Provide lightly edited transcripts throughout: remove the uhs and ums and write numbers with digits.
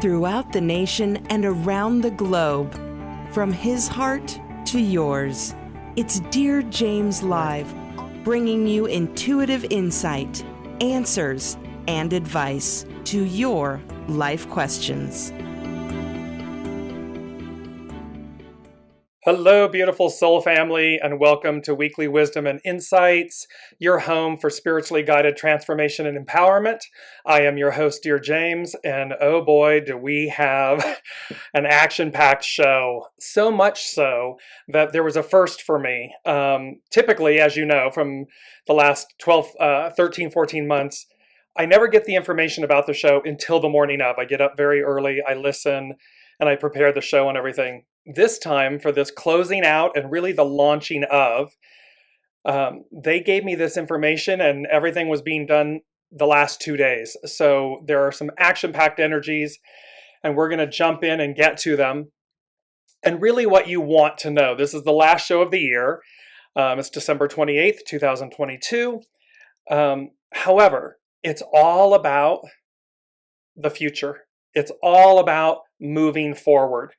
throughout the nation and around the globe. From his heart to yours, it's Dear James Live, bringing you intuitive insight, answers, and advice to your life questions. Hello, beautiful soul family, and welcome to Weekly Wisdom and Insights, your home for spiritually guided transformation and empowerment. I am your host, Dearjames, and oh boy, do we have an action-packed show. So much so that there was a first for me. Typically, as you know, from the last 13, 14 months, I never get the information about the show until the morning of. I get up very early, I listen, and I prepare the show and everything. This time, for this closing out and really the launching of, they gave me this information and everything was being done the last 2 days. So there are some action-packed energies and we're going to jump in and get to them. And really what you want to know, this is the last show of the year. It's December 28th, 2022. However, it's all about the future. It's all about moving forward.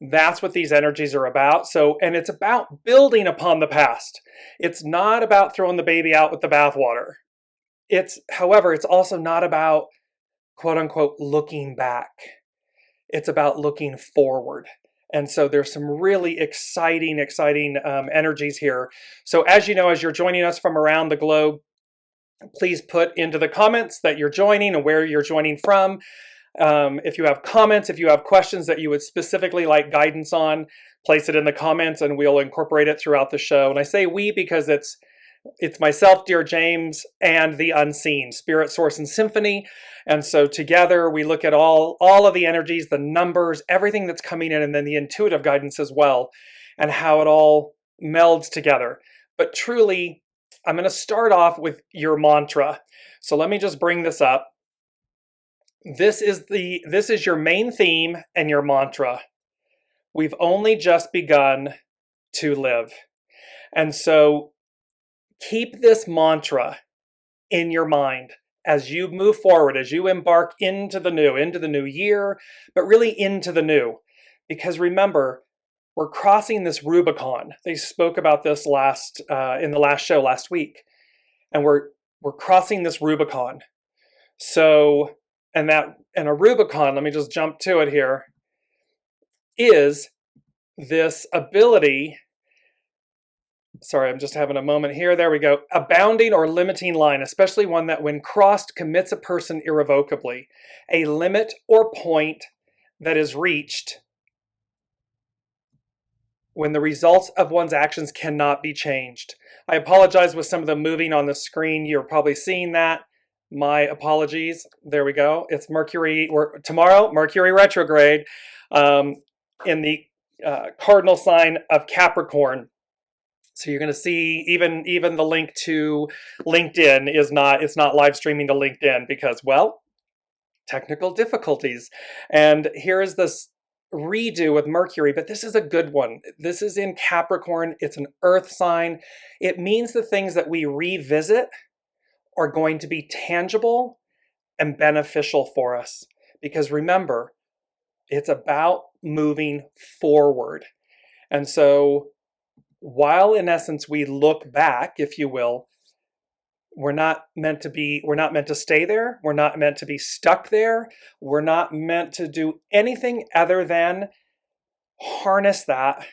That's what these energies are about. And it's about building upon the past. It's not about throwing the baby out with the bathwater. However, it's also not about, quote unquote, looking back. It's about looking forward. And so there's some really exciting energies here. So as you know, as you're joining us from around the globe, please put into the comments that you're joining and where you're joining from. If you have comments, if you have questions that you would specifically like guidance on, place it in the comments and we'll incorporate it throughout the show. And I say we because it's myself, Dearjames, and the unseen, Spirit, Source, and Symphony. And so together we look at all of the energies, the numbers, everything that's coming in, and then the intuitive guidance as well, and how it all melds together. But truly, I'm going to start off with your mantra. So let me just bring this up. This is your main theme and your mantra. We've only just begun to live. And so keep this mantra in your mind as you move forward, as you embark into the new year, but really into the new. Because remember, we're crossing this Rubicon. They spoke about this in the last show last week. And we're crossing this Rubicon. So and a Rubicon, let me just jump to it here, is this ability, sorry, I'm just having a moment here, there we go, a bounding or limiting line, especially one that when crossed commits a person irrevocably, a limit or point that is reached when the results of one's actions cannot be changed. I apologize with some of the moving on the screen, you're probably seeing that. My apologies. There we go. It's Mercury, or tomorrow, Mercury retrograde in the cardinal sign of Capricorn. So you're going to see even the link to LinkedIn it's not live streaming to LinkedIn because, well, technical difficulties. And here is this redo with Mercury, but this is a good one. This is in Capricorn. It's an earth sign. It means the things that we revisit are going to be tangible and beneficial for us. Because remember, it's about moving forward. And so while in essence we look back, if you will, we're not meant to stay there. We're not meant to be stuck there. We're not meant to do anything other than harness that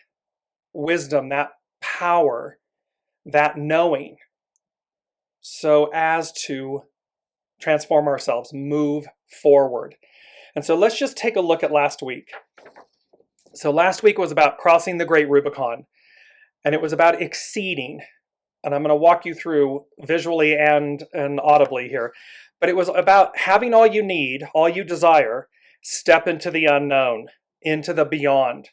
wisdom, that power, that knowing, so as to transform ourselves, move forward. And so let's just take a look at last week. So last week was about crossing the Great Rubicon, and it was about exceeding. And I'm going to walk you through visually and audibly here. But it was about having all you need, all you desire, step into the unknown, into the beyond.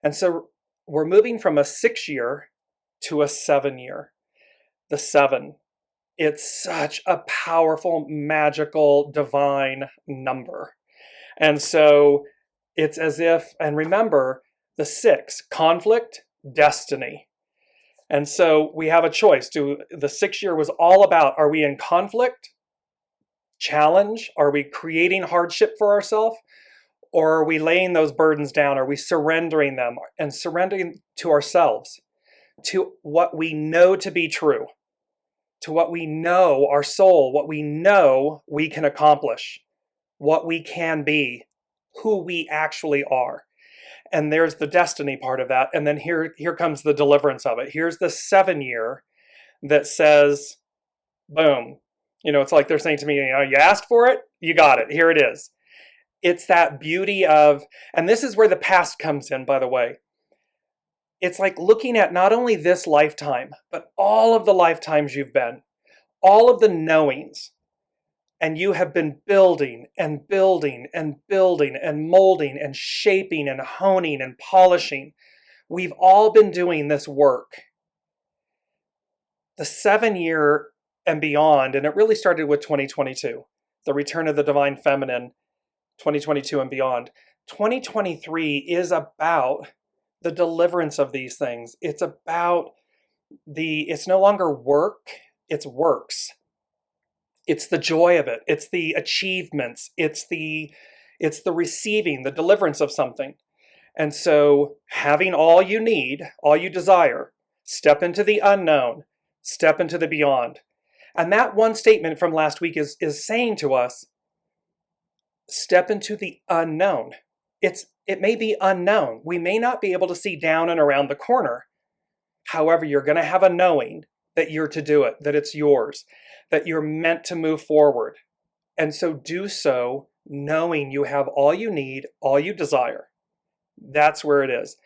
And so we're moving from a 6-year to a 7-year. The 7. It's such a powerful, magical, divine number. And so it's as if, and remember, the 6, conflict, destiny. And so we have a choice. The 6-year was all about, are we in conflict, challenge? Are we creating hardship for ourselves? Or are we laying those burdens down? Are we surrendering them and surrendering to ourselves, to what we know to be true, to what we know, our soul, what we know we can accomplish, what we can be, who we actually are? And there's the destiny part of that. And then here comes the deliverance of it. Here's the 7 year that says, boom. It's like they're saying to me, you asked for it, you got it, here it is. It's that beauty of, and this is where the past comes in, by the way. It's like looking at not only this lifetime, but all of the lifetimes you've been, all of the knowings, and you have been building and building and building and molding and shaping and honing and polishing. We've all been doing this work. The 7 year and beyond, and it really started with 2022, the return of the divine feminine, 2022 and beyond. 2023 is about the deliverance of these things. It's about it's no longer work, it's works. It's the joy of it. It's the achievements. It's the receiving, the deliverance of something. And so having all you need, all you desire, step into the unknown, step into the beyond. And that one statement from last week is saying to us, step into the unknown. It may be unknown. We may not be able to see down and around the corner. However, you're going to have a knowing that you're to do it, that it's yours, that you're meant to move forward. And so do so knowing you have all you need, all you desire. That's where it is.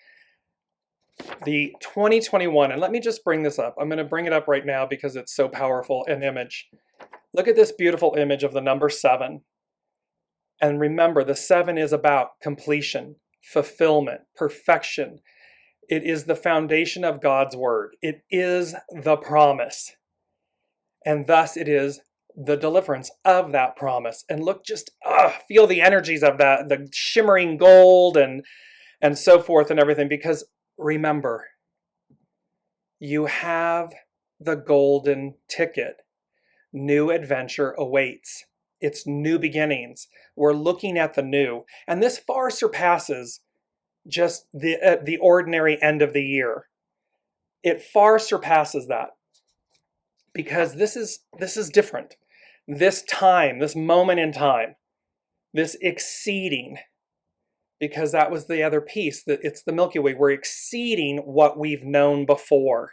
The 2021, and let me just bring this up. I'm going to bring it up right now because it's so powerful, an image. Look at this beautiful image of the number 7. And remember, the 7 is about completion, fulfillment, perfection. It is the foundation of God's word. It is the promise. And thus it is the deliverance of that promise. And look, just feel the energies of that, the shimmering gold and so forth and everything. Because remember, you have the golden ticket. New adventure awaits. It's new beginnings. We're looking at the new. And this far surpasses just the ordinary end of the year. It far surpasses that. Because this is different. This time, this moment in time, this exceeding, because that was the other piece, that it's the Milky Way. We're exceeding what we've known before.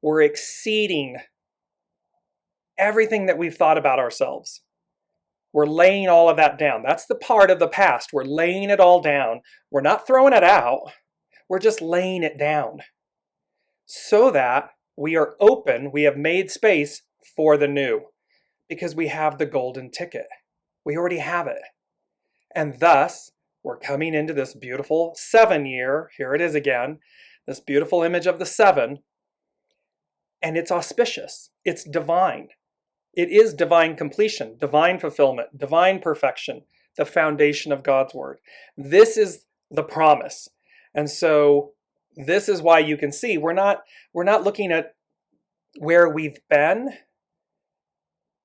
We're exceeding everything that we've thought about ourselves. We're laying all of that down. That's the part of the past. We're laying it all down. We're not throwing it out. We're just laying it down so that we are open. We have made space for the new because we have the golden ticket. We already have it. And thus, we're coming into this beautiful 7 year. Here it is again. This beautiful image of the 7. And it's auspicious. It's divine. It is divine completion, divine fulfillment, divine perfection, the foundation of God's word. This is the promise. And so this is why you can see we're not looking at where we've been.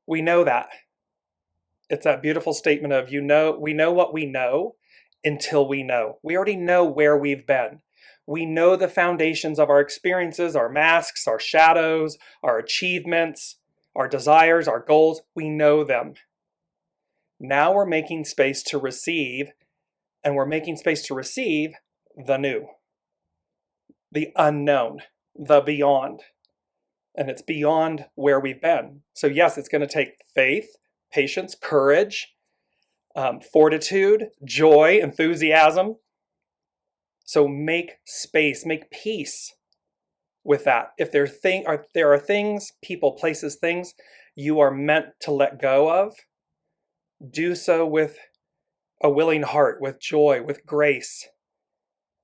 We know that. It's that beautiful statement of, we know what we know until we know. We already know where we've been. We know the foundations of our experiences, our masks, our shadows, our achievements, our desires, our goals. We know them. Now we're making space to receive, and we're making space to receive the new, the unknown, the beyond. And it's beyond where we've been. So yes, it's going to take faith, patience, courage, fortitude, joy, enthusiasm. So make space, make peace with that. If there are things, people, places, things you are meant to let go of, do so with a willing heart, with joy, with grace,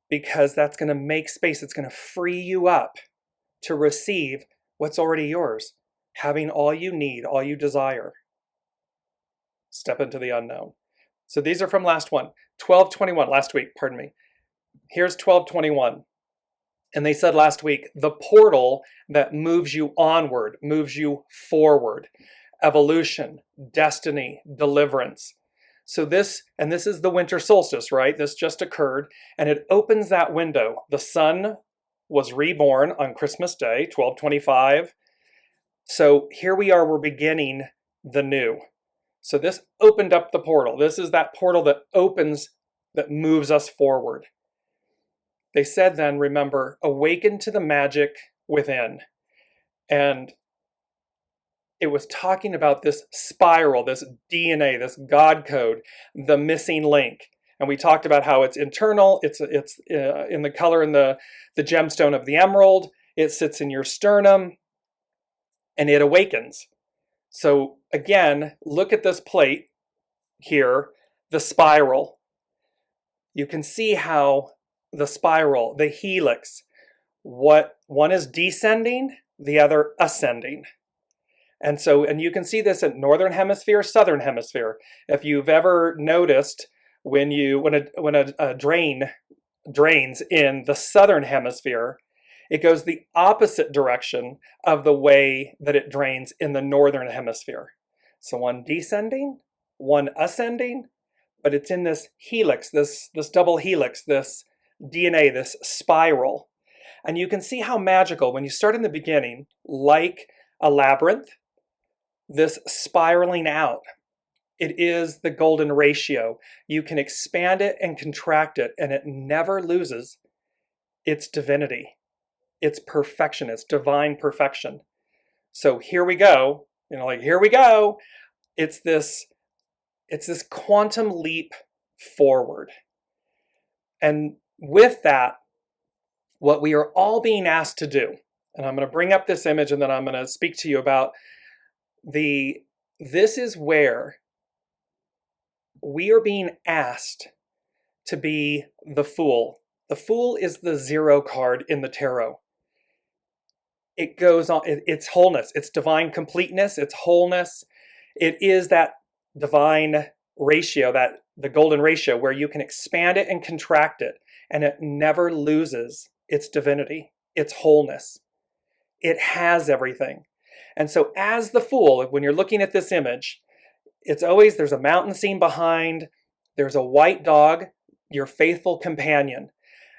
because that's going to make space. It's going to free you up to receive what's already yours, having all you need, all you desire. Step into the unknown. So these are from last week, 12/21. Here's 12/21. And they said last week, the portal that moves you onward, moves you forward, evolution, destiny, deliverance. So this is the winter solstice, right? This just occurred, and it opens that window. The sun was reborn on Christmas Day, 1225. So here we are, we're beginning the new. So this opened up the portal. This is that portal that opens, that moves us forward. They said then, remember, awaken to the magic within. And it was talking about this spiral, this DNA, this God code, the missing link. And we talked about how it's internal, it's in the color in the gemstone of the emerald, it sits in your sternum, and it awakens. So again, look at this plate here, the spiral. You can see how the spiral, the helix, what one is descending, the other ascending. And you can see this in northern hemisphere, southern hemisphere. If you've ever noticed when a drain drains in the southern hemisphere, it goes the opposite direction of the way that it drains in the northern hemisphere. So one descending, one ascending, but it's in this helix, this double helix, this DNA, this spiral. And you can see how magical, when you start in the beginning, like a labyrinth, this spiraling out, it is the golden ratio. You can expand it and contract it, and it never loses its divinity, its perfection, its divine perfection. So here we go, here we go. It's this quantum leap forward. And with that, what we are all being asked to do, and I'm going to bring up this image and then I'm going to speak to you about this is where we are being asked to be the Fool. The Fool is the 0 card in the tarot. It goes on, it's wholeness, it's divine completeness, it's wholeness. It is that divine ratio, the golden ratio, where you can expand it and contract it, and it never loses its divinity, its wholeness. It has everything. And so as the Fool, when you're looking at this image, it's always, there's a mountain scene behind, there's a white dog, your faithful companion.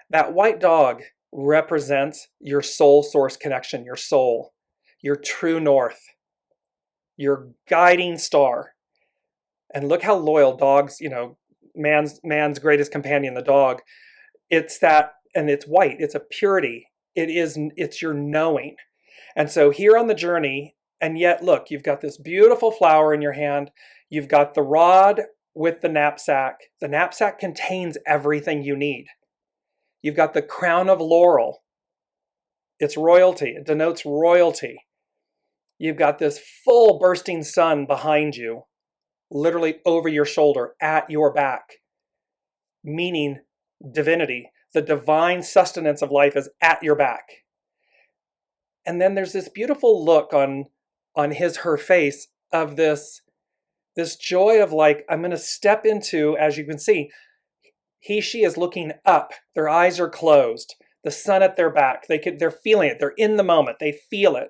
That white dog represents your soul source connection, your soul, your true north, your guiding star. And look how loyal dogs, man's greatest companion, the dog. It's that, and it's white, it's a purity. It's your knowing. And so here on the journey, and yet look, you've got this beautiful flower in your hand. You've got the rod with the knapsack. The knapsack contains everything you need. You've got the crown of laurel. It's royalty. It denotes royalty. You've got this full bursting sun behind you, literally over your shoulder, at your back, meaning divinity. The divine sustenance of life is at your back. And then there's this beautiful look on her face of this joy of I'm going to step into, as you can see, she is looking up. Their eyes are closed. The sun at their back. They're feeling it. They're in the moment. They feel it.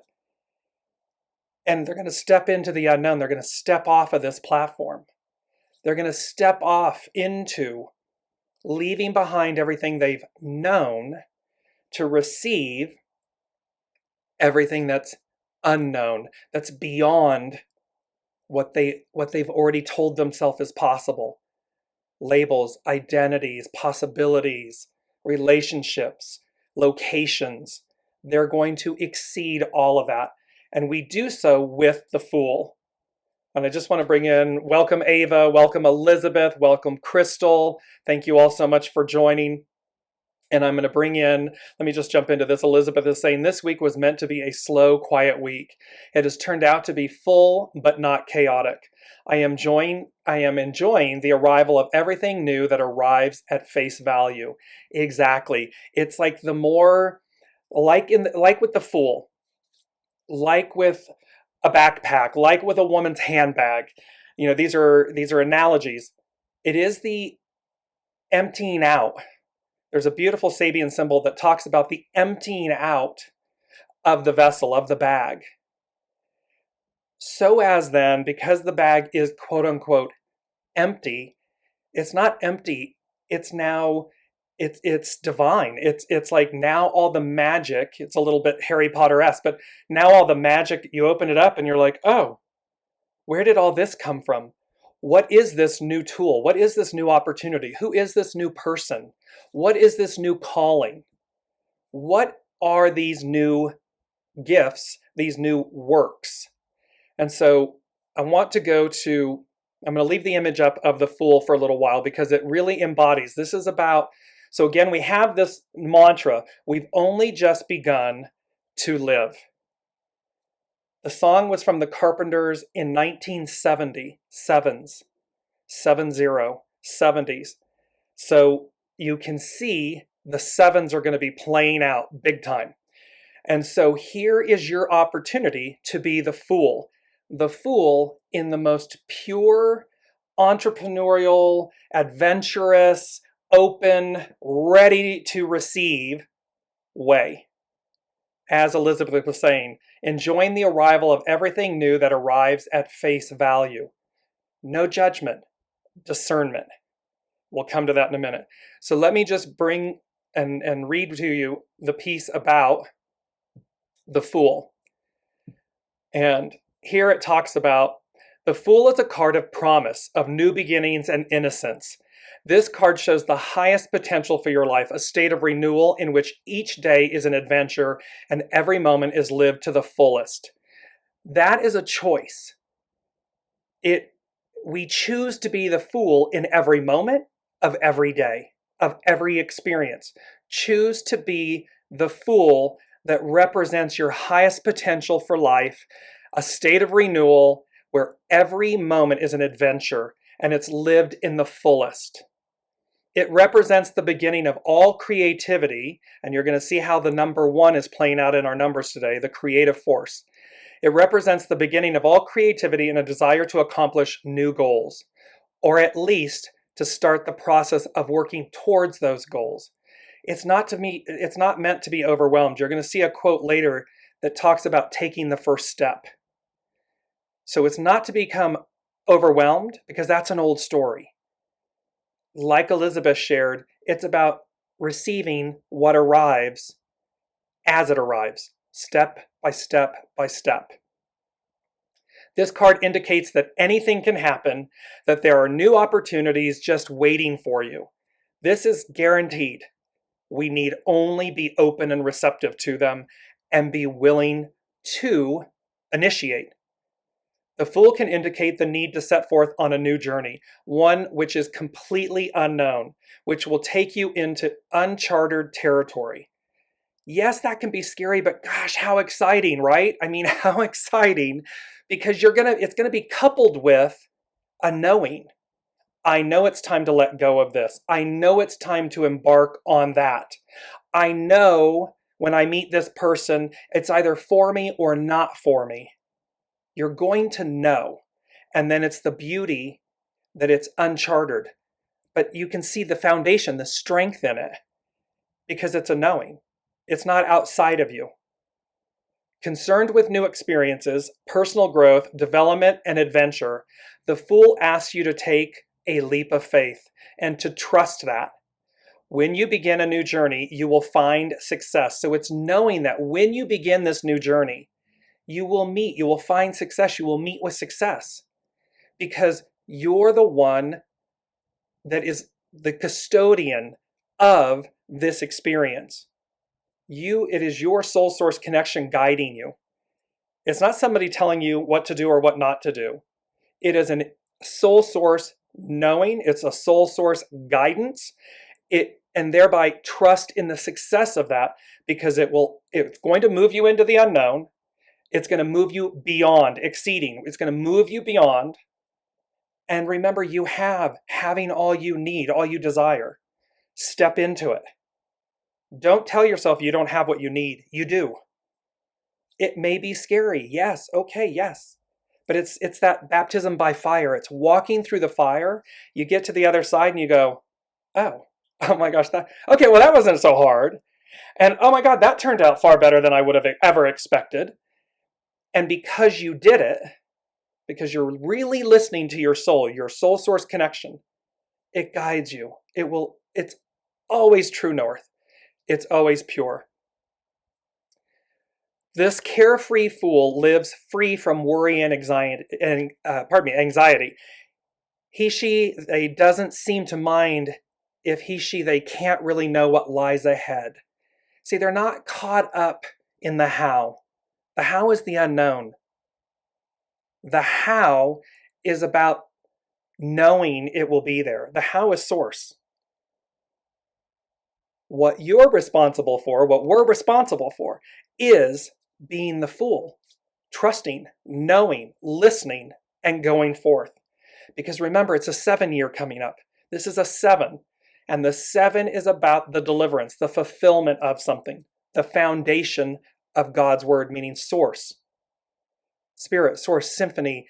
And they're going to step into the unknown. They're going to step off of this platform. They're going to step off into leaving behind everything they've known to receive everything that's unknown, that's beyond what they've already told themselves is possible. Labels, identities, possibilities, relationships, locations. They're going to exceed all of that. And we do so with the Fool. And I just want to bring in, welcome Ava, welcome Elizabeth, welcome Crystal. Thank you all so much for joining. And I'm going to bring in, let me just jump into this. Elizabeth is saying this week was meant to be a slow, quiet week. It has turned out to be full, but not chaotic. I am enjoying the arrival of everything new that arrives at face value. Exactly. It's like the more, like with the Fool, like with a backpack, like with a woman's handbag. These are analogies. It is the emptying out. There's a beautiful Sabian symbol that talks about the emptying out of the vessel, of the bag. So as then, because the bag is quote unquote empty, it's not empty. It's now, it's divine. It's like now all the magic, it's a little bit Harry Potter-esque, but now all the magic, you open it up and you're like, oh, where did all this come from? What is this new tool? What is this new opportunity? Who is this new person? What is this new calling? What are these new gifts, these new works? And so I want to go to, I'm going to leave the image up of the Fool for a little while because it really embodies. This is about, so again, we have this mantra, we've only just begun to live. The song was from the Carpenters in 1970, 70s. So you can see the sevens are going to be playing out big time. And so here is your opportunity to be the Fool. The Fool in the most pure, entrepreneurial, adventurous, open, ready to receive way. As Elizabeth was saying, enjoying the arrival of everything new that arrives at face value. No judgment, discernment. We'll come to that in a minute. So let me just bring and read to you the piece about the Fool. And here it talks about, the Fool is a card of promise, of new beginnings and innocence. This card shows the highest potential for your life, a state of renewal in which each day is an adventure and every moment is lived to the fullest. That is a choice. We choose to be the Fool in every moment of every day, of every experience. Choose to be the Fool that represents your highest potential for life, a state of renewal where every moment is an adventure and it's lived in the fullest. It represents the beginning of all creativity, and you're going to see how the number 1 is playing out in our numbers today, the creative force. It represents the beginning of all creativity and a desire to accomplish new goals, or at least to start the process of working towards those goals. It's not meant to be overwhelmed. You're going to see a quote later that talks about taking the first step. So it's not to become overwhelmed, because that's an old story. Like Elizabeth shared, it's about receiving what arrives as it arrives, step by step by step. This card indicates that anything can happen, that there are new opportunities just waiting for you. This is guaranteed. We need only be open and receptive to them and be willing to initiate. The Fool can indicate the need to set forth on a new journey, one which is completely unknown, which will take you into uncharted territory. Yes, that can be scary, but gosh, how exciting, right? I mean, how exciting, because it's going to be coupled with a knowing. I know it's time to let go of this. I know it's time to embark on that. I know when I meet this person, it's either for me or not for me. You're going to know. And then it's the beauty that it's uncharted. But you can see the foundation, the strength in it, because it's a knowing. It's not outside of you. Concerned with new experiences, personal growth, development, and adventure, the Fool asks you to take a leap of faith and to trust that. When you begin a new journey, you will find success. So it's knowing that when you begin this new journey, you will find success, you will meet with success, because you're the one that is the custodian of this experience. It is your soul source connection guiding you. It's not somebody telling you what to do or what not to do. It is a soul source knowing, it's a soul source guidance, and thereby trust in the success of that, because it's going to move you into the unknown. It's going to move you beyond, exceeding. It's going to move you beyond. And remember, having all you need, all you desire. Step into it. Don't tell yourself you don't have what you need. You do. It may be scary. Yes. Okay. Yes. But it's that baptism by fire. It's walking through the fire. You get to the other side and you go, oh my gosh. Okay. Well, that wasn't so hard. And oh my God, that turned out far better than I would have ever expected. And because you did it, because you're really listening to your soul source connection. It guides you. It's always true north. It's always pure. This carefree fool lives free from worry and anxiety. He, she, they doesn't seem to mind if he, she, they can't really know what lies ahead. See, they're not caught up in the how. The how is the unknown. The how is about knowing it will be there. The how is source. What you're responsible for, what we're responsible for, is being the fool, trusting, knowing, listening, and going forth. Because remember, it's a 7-year coming up. This is a 7. And the 7 is about the deliverance, the fulfillment of something, the foundation of God's word, meaning source. Spirit, source, symphony,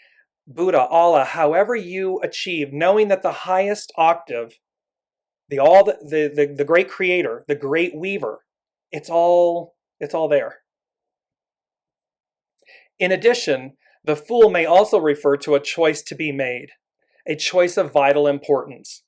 Buddha, Allah, however you achieve, knowing that the highest octave, the great creator, the great weaver, it's all there. In addition, the fool may also refer to a choice to be made, a choice of vital importance.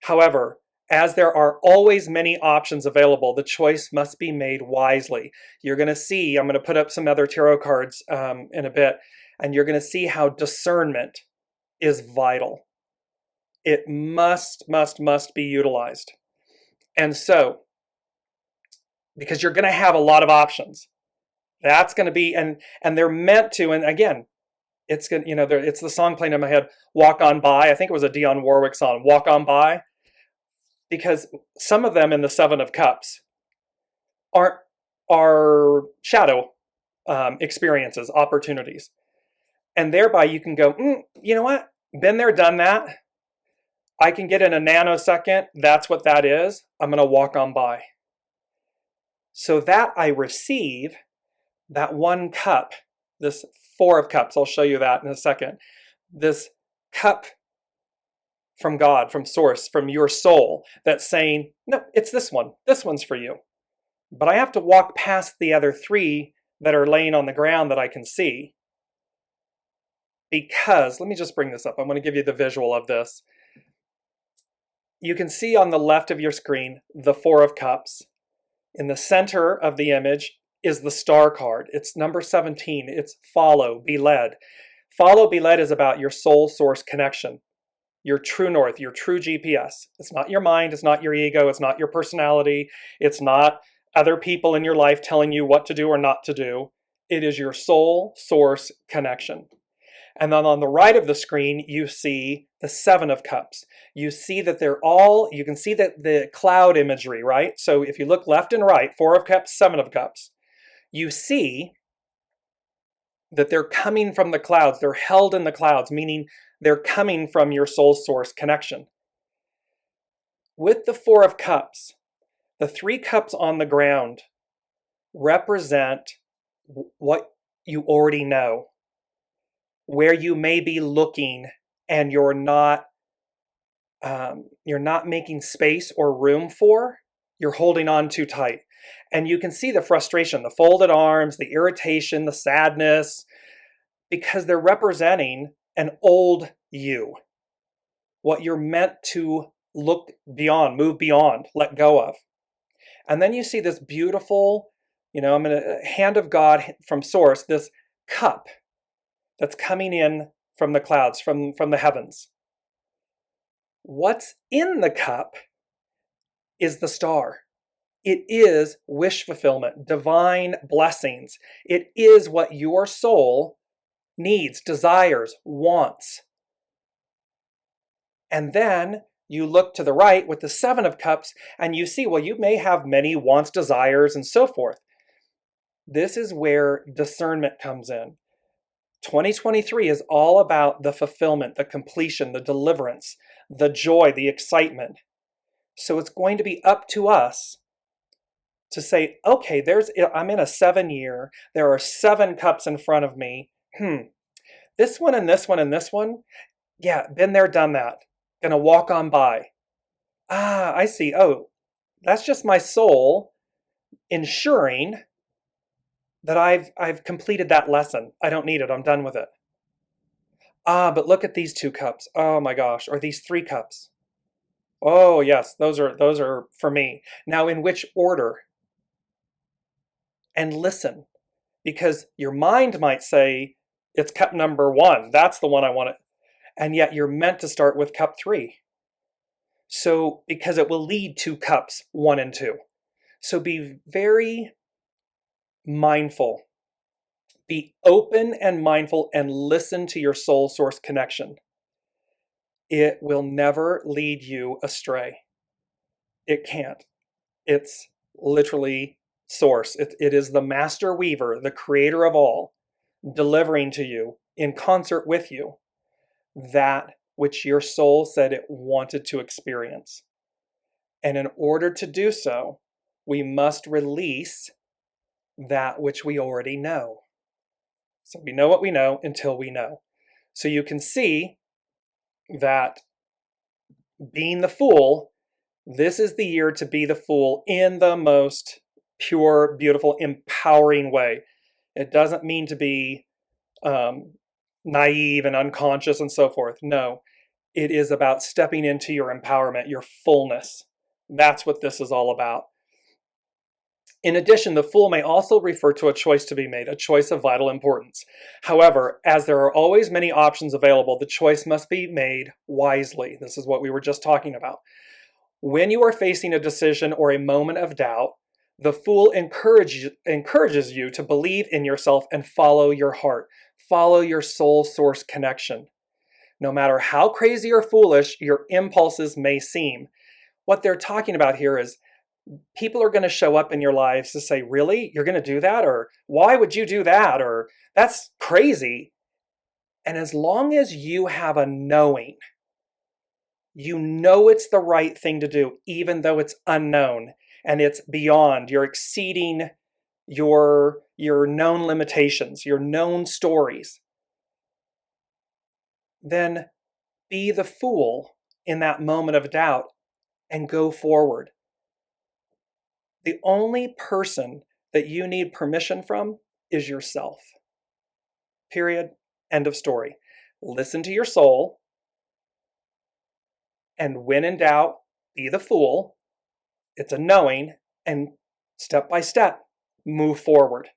However, as there are always many options available, the choice must be made wisely. You're going to see, I'm going to put up some other tarot cards in a bit, and you're going to see how discernment is vital. It must be utilized. And so, because you're going to have a lot of options, that's going to be, and they're meant to, and again, it's going, it's the song playing in my head, Walk On By. I think it was a Dionne Warwick song, Walk On By, because some of them in the 7 of Cups are shadow experiences, opportunities. And thereby you can go, you know what? Been there, done that. I can get in a nanosecond. That's what that is. I'm going to walk on by. So that I receive that 1 cup, this 4 of Cups, I'll show you that in a second. This cup from God, from source, from your soul, that's saying, no, it's this one. This one's for you. But I have to walk past the other 3 that are laying on the ground that I can see. Because, let me just bring this up. I'm going to give you the visual of this. You can see on the left of your screen the 4 of Cups. In the center of the image is the star card. It's number 17. It's follow, be led. Follow, be led is about your soul source connection, your true north, your true GPS. It's not your mind. It's not your ego. It's not your personality. It's not other people in your life telling you what to do or not to do. It is your soul source connection. And then on the right of the screen, you see the 7 of Cups. You see that you can see that the cloud imagery, right? So if you look left and right, 4 of Cups, 7 of Cups, you see that they're coming from the clouds. They're held in the clouds, meaning they're coming from your soul source connection. With the 4 of Cups, the 3 cups on the ground represent what you already know, where you may be looking and you're not making space or room for, you're holding on too tight. And you can see the frustration, the folded arms, the irritation, the sadness, because they're representing an old you, what you're meant to look beyond, move beyond, let go of. And then you see this beautiful, hand of God from source, this cup that's coming in from the clouds, from the heavens. What's in the cup is the star. It is wish fulfillment, divine blessings. It is what your soul needs, desires, wants. And then you look to the right with the 7 of Cups and you see, well, you may have many wants, desires, and so forth. This is where discernment comes in. 2023 is all about the fulfillment, the completion, the deliverance, the joy, the excitement. So it's going to be up to us to say, okay, I'm in a 7-year, there are 7 cups in front of me. This one and this one and this one, yeah, been there, done that. Gonna walk on by. I see. Oh, that's just my soul ensuring that I've completed that lesson. I don't need it. I'm done with it. Ah, but look at these 2 cups. Oh my gosh. Or these 3 cups. Oh yes, those are for me. Now in which order? And listen, because your mind might say it's cup number 1. That's the one I want it. And yet you're meant to start with cup 3. So because it will lead to cups 1 and 2. So be very mindful. Be open and mindful and listen to your soul source connection. It will never lead you astray. It can't. It's literally source. It is the master weaver, the creator of all, delivering to you in concert with you that which your soul said it wanted to experience. And in order to do so, we must release that which we already know. So we know what we know until we know. So you can see that being the fool, this is the year to be the fool in the most pure, beautiful, empowering way. It doesn't mean to be naive and unconscious and so forth. No, it is about stepping into your empowerment, your fullness. That's what this is all about. In addition, the fool may also refer to a choice to be made, a choice of vital importance. However, as there are always many options available, the choice must be made wisely. This is what we were just talking about. When you are facing a decision or a moment of doubt, the fool encourages you to believe in yourself and follow your heart. Follow your soul source connection. No matter how crazy or foolish your impulses may seem, what they're talking about here is people are going to show up in your lives to say, really? You're going to do that? Or why would you do that? Or that's crazy. And as long as you have a knowing, you know it's the right thing to do, even though it's unknown and it's beyond, you're exceeding your known limitations, your known stories, then be the fool in that moment of doubt and go forward. The only person that you need permission from is yourself. Period. End of story. Listen to your soul, and when in doubt, be the fool. It's a knowing, and step by step, move forward.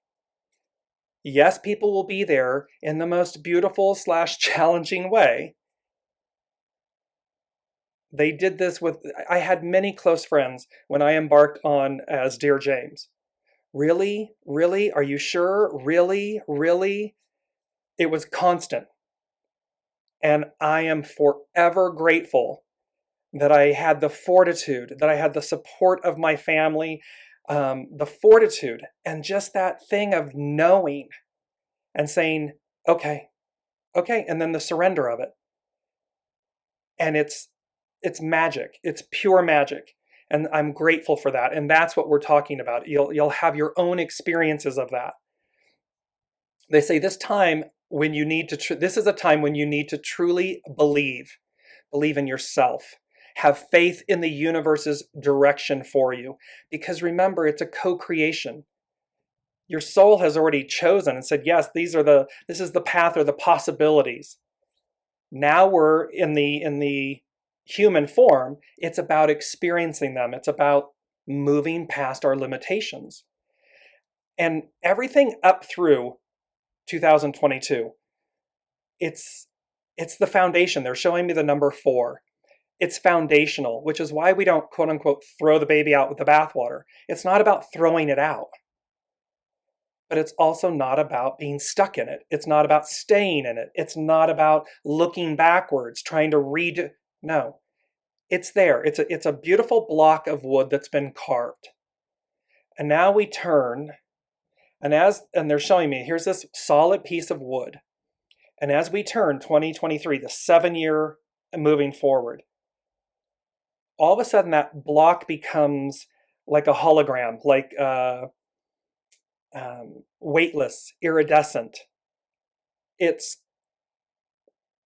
Yes, people will be there in the most beautiful / challenging way. They did this with, I had many close friends when I embarked on as Dearjames. Really? Really? Are you sure? Really? Really? It was constant. And I am forever grateful that I had the fortitude, that I had the support of my family, the fortitude, and just that thing of knowing and saying, okay, and then the surrender of it. And it's magic. It's pure magic. And I'm grateful for that. And that's what we're talking about. You'll have your own experiences of that. They say this is a time when you need to truly believe in yourself. Have faith in the universe's direction for you. Because remember, it's a co-creation. Your soul has already chosen and said, yes, this is the path or the possibilities. Now we're in the human form. It's about experiencing them. It's about moving past our limitations. And everything up through 2022, it's the foundation. They're showing me the number 4. It's foundational, which is why we don't, quote unquote, throw the baby out with the bathwater. It's not about throwing it out. But it's also not about being stuck in it. It's not about staying in it. It's not about looking backwards, trying to redo. No, it's there. It's a beautiful block of wood that's been carved. And now we turn, and they're showing me, here's this solid piece of wood. And as we turn 2023, the 7-year moving forward, all of a sudden that block becomes like a hologram, like weightless, iridescent. It's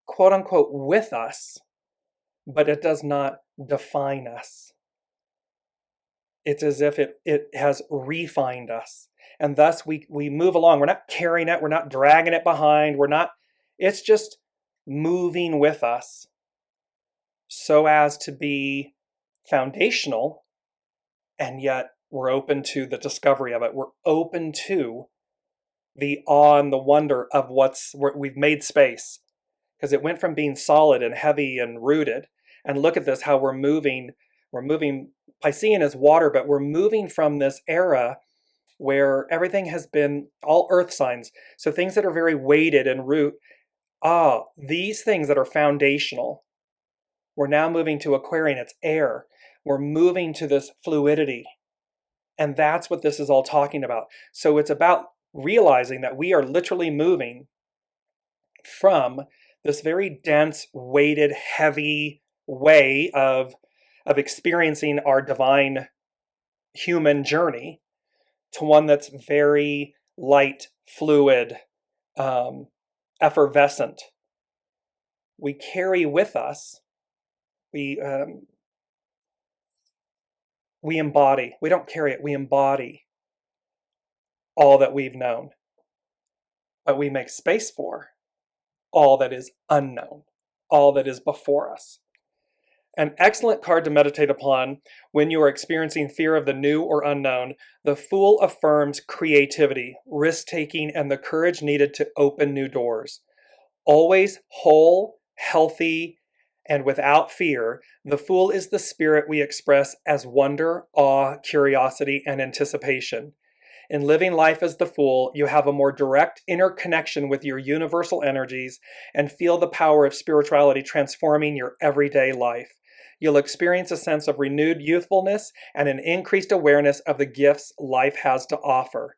quote unquote with us, but it does not define us. It's as if it has refined us. And thus we move along. We're not carrying it. We're not dragging it behind. It's just moving with us so as to be foundational, and yet we're open to the discovery of it. We're open to the awe and the wonder of we've made space, because it went from being solid and heavy and rooted. And look at this, how we're moving. Piscean is water, but we're moving from this era where everything has been all earth signs. So things that are very weighted and root, these things that are foundational, we're now moving to Aquarian, it's air. We're moving to this fluidity. And that's what this is all talking about. So it's about realizing that we are literally moving from this very dense, weighted, heavy way of experiencing our divine human journey to one that's very light, fluid, effervescent. We carry with us, we embody. We don't carry it, we embody all that we've known. But we make space for all that is unknown, all that is before us. An excellent card to meditate upon when you are experiencing fear of the new or unknown. The Fool affirms creativity, risk-taking, and the courage needed to open new doors. Always whole, healthy, and without fear, the Fool is the spirit we express as wonder, awe, curiosity, and anticipation. In living life as the Fool, you have a more direct inner connection with your universal energies and feel the power of spirituality transforming your everyday life. You'll experience a sense of renewed youthfulness and an increased awareness of the gifts life has to offer.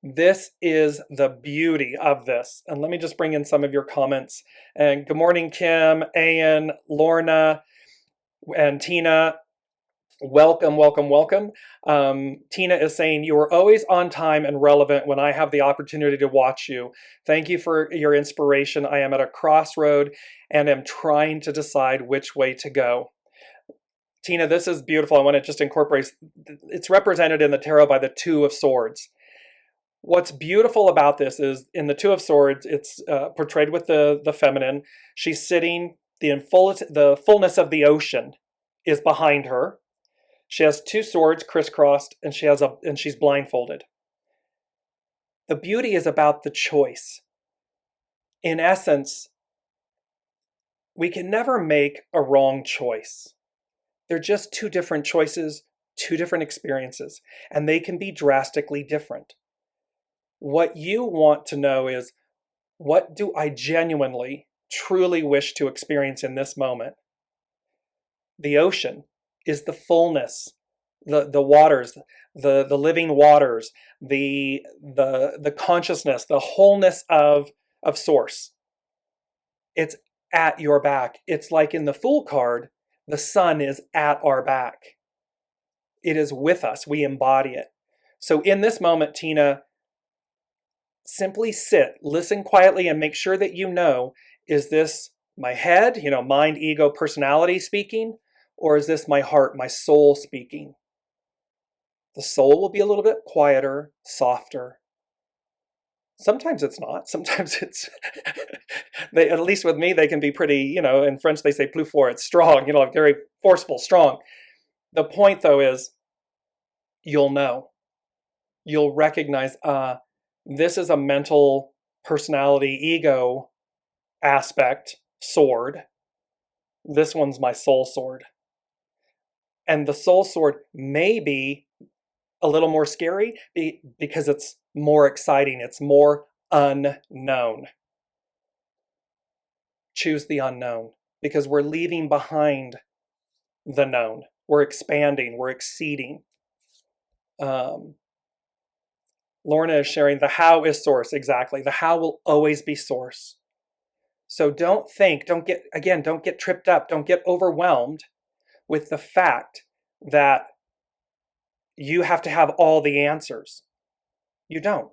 This is the beauty of this. And let me just bring in some of your comments. And good morning, Kim, Ayan, Lorna, and Tina. Welcome, welcome, welcome. Tina is saying, you are always on time and relevant when I have the opportunity to watch you. Thank you for your inspiration. I am at a crossroad and am trying to decide which way to go. Tina, this is beautiful. I want to just incorporate, it's represented in the tarot by the Two of Swords. What's beautiful about this is in the Two of Swords, it's portrayed with the feminine. She's sitting, the fullness of the ocean is behind her. She has two swords crisscrossed, and she's blindfolded. The beauty is about the choice. In essence, we can never make a wrong choice. They're just two different choices, two different experiences, and they can be drastically different. What you want to know is, what do I genuinely, truly wish to experience in this moment? The ocean is the fullness, the waters, the living waters, the consciousness, the wholeness of source. It's at your back. It's like in the Fool card, the sun is at our back. It is with us. We embody it. So in this moment, Tina, simply sit, listen quietly, and make sure that you know, is this my head, mind, ego, personality speaking? Or is this my heart, my soul speaking? The soul will be a little bit quieter, softer. Sometimes it's not. Sometimes it's, at least with me, they can be pretty, in French they say plus fort, it's strong, very forceful, strong. The point though is, you'll know. You'll recognize, this is a mental personality, ego aspect, sword. This one's my soul sword. And the soul sword may be a little more scary because it's more exciting. It's more unknown. Choose the unknown because we're leaving behind the known. We're expanding. We're exceeding. Lorna is sharing the how is source. Exactly. The how will always be source. So don't get tripped up. Don't get overwhelmed with the fact that you have to have all the answers. You don't.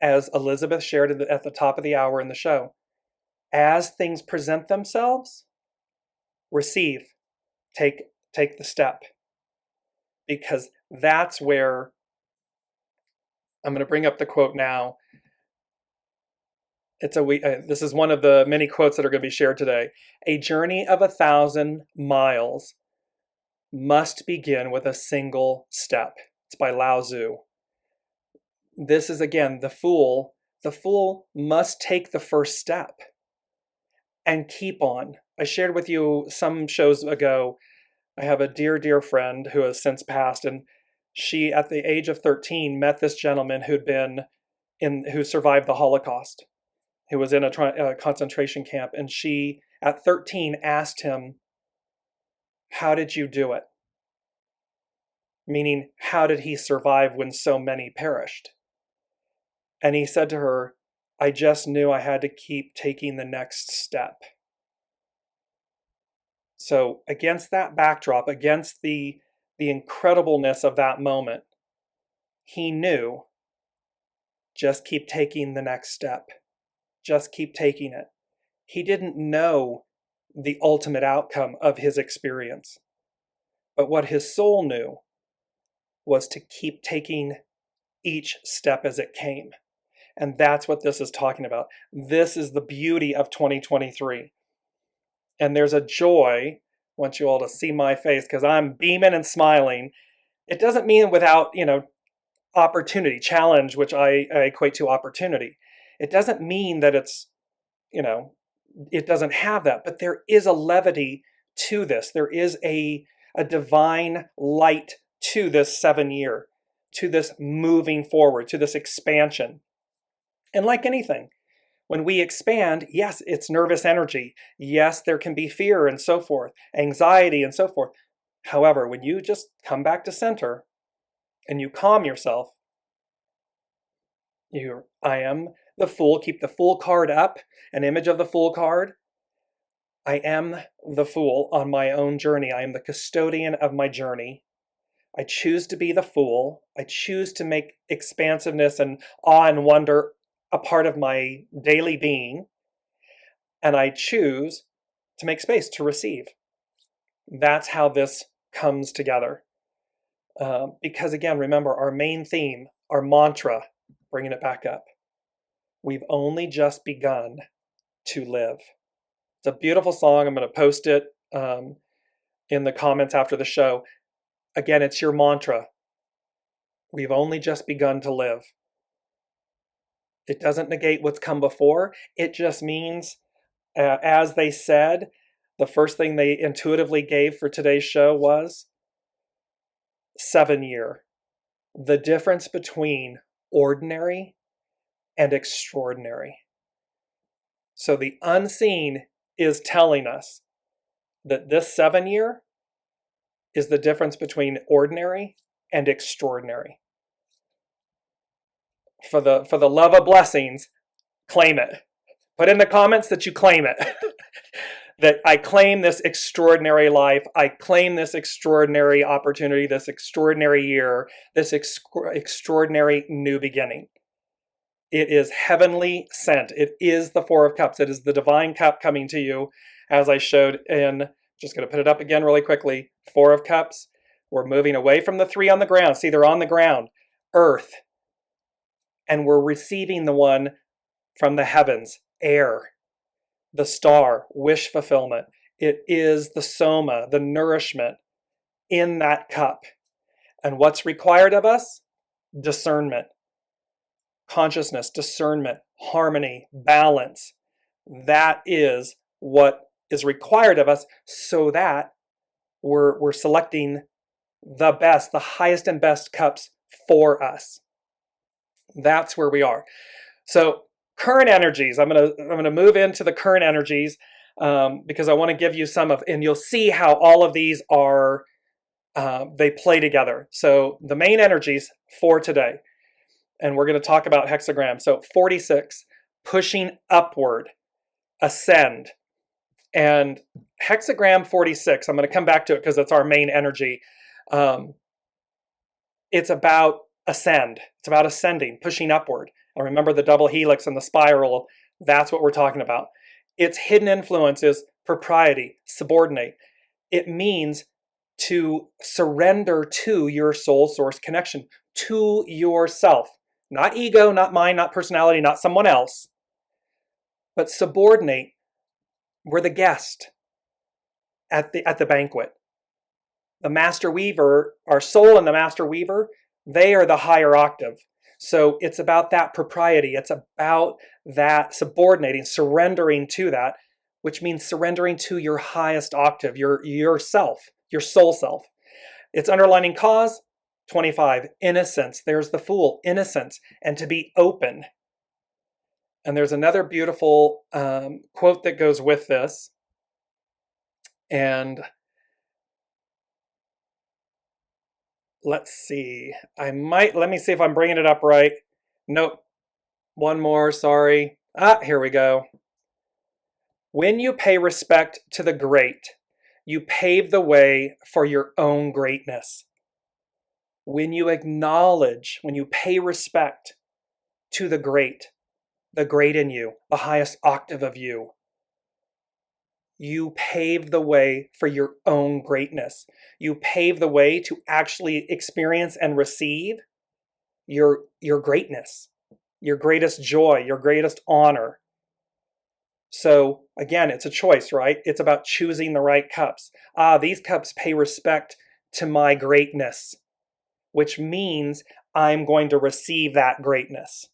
As Elizabeth shared at the top of the hour in the show, as things present themselves, receive, take the step. Because that's where, I'm going to bring up the quote now. This is one of the many quotes that are going to be shared today. A journey of 1,000 miles must begin with a single step. It's by Lao Tzu. This is, again, the fool. The fool must take the first step and keep on. I shared with you some shows ago, I have a dear friend who has since passed, and she, at the age of 13, met this gentleman who survived the Holocaust, who was in a concentration camp. And she, at 13, asked him, "How did you do it?" Meaning, how did he survive when so many perished? And he said to her, "I just knew I had to keep taking the next step." So against that backdrop, against the incredibleness of that moment, he knew, just keep taking the next step. Just keep taking it. He didn't know the ultimate outcome of his experience. But what his soul knew was to keep taking each step as it came. And that's what this is talking about. This is the beauty of 2023. And there's a joy. I want you all to see my face because I'm beaming and smiling. It doesn't mean without, opportunity, challenge, which I equate to opportunity. It doesn't mean that it's, it doesn't have that, but there is a levity to this. There is a divine light to this 7 year, to this moving forward, to this expansion. And like anything, when we expand, yes, it's nervous energy. Yes, there can be fear and so forth, anxiety and so forth. However, when you just come back to center and you calm yourself, I am the fool, keep the fool card up, an image of the fool card. I am the fool on my own journey. I am the custodian of my journey. I choose to be the fool. I choose to make expansiveness and awe and wonder a part of my daily being. And I choose to make space to receive. That's how this comes together. Because again, remember our main theme, our mantra, bringing it back up. We've only just begun to live. It's a beautiful song. I'm going to post it in the comments after the show. Again, it's your mantra. We've only just begun to live. It doesn't negate what's come before. It just means, as they said, the first thing they intuitively gave for today's show was 7 year. The difference between ordinary and extraordinary. So the unseen is telling us that this 7 year is the difference between ordinary and extraordinary. For the love of blessings, claim it. Put in the comments that you claim it. That I claim this extraordinary life. I claim this extraordinary opportunity, this extraordinary year, this extraordinary new beginning. It is heavenly sent. It is the Four of Cups. It is the divine cup coming to you, as I showed in, just going to put it up again really quickly. Four of Cups. We're moving away from the three on the ground. See, they're on the ground. Earth. And we're receiving the one from the heavens, air, the star, wish fulfillment. It is the soma, the nourishment in that cup. And what's required of us? Discernment, consciousness, discernment, harmony, balance. That is what is required of us so that we're selecting the best, the highest and best cups for us. That's where we are. So current energies, I'm gonna move into the current energies because I want to give you some of, and you'll see how all of these are, they play together. So the main energies for today, and we're going to talk about hexagram. So 46, pushing upward, ascend. And hexagram 46, I'm going to come back to it because it's our main energy. It's about ascend. It's about ascending, pushing upward. And remember the double helix and the spiral, that's what we're talking about. Its hidden influence is propriety, subordinate. It means to surrender to your soul source connection, to yourself. Not ego, not mind, not personality, not someone else. but subordinate. We're the guest at the banquet. The master weaver, our soul and the master weaver, they are the higher octave. So it's about that propriety. It's about that subordinating, surrendering to that, which means surrendering to your highest octave, your self, your soul self. Its underlining cause, 25, innocence. There's the Fool, innocence, and to be open. And there's another beautiful quote that goes with this. And let's see. Let me see if I'm bringing it up right. Nope. One more, sorry. Here we go. When you pay respect to the great, you pave the way for your own greatness. When you pay respect to the great in you, the highest octave of you, you pave the way for your own greatness. You pave the way to actually experience and receive your greatness, your greatest joy, your greatest honor. So again, it's a choice, right? It's about choosing the right cups. These cups pay respect to my greatness, which means I'm going to receive that greatness.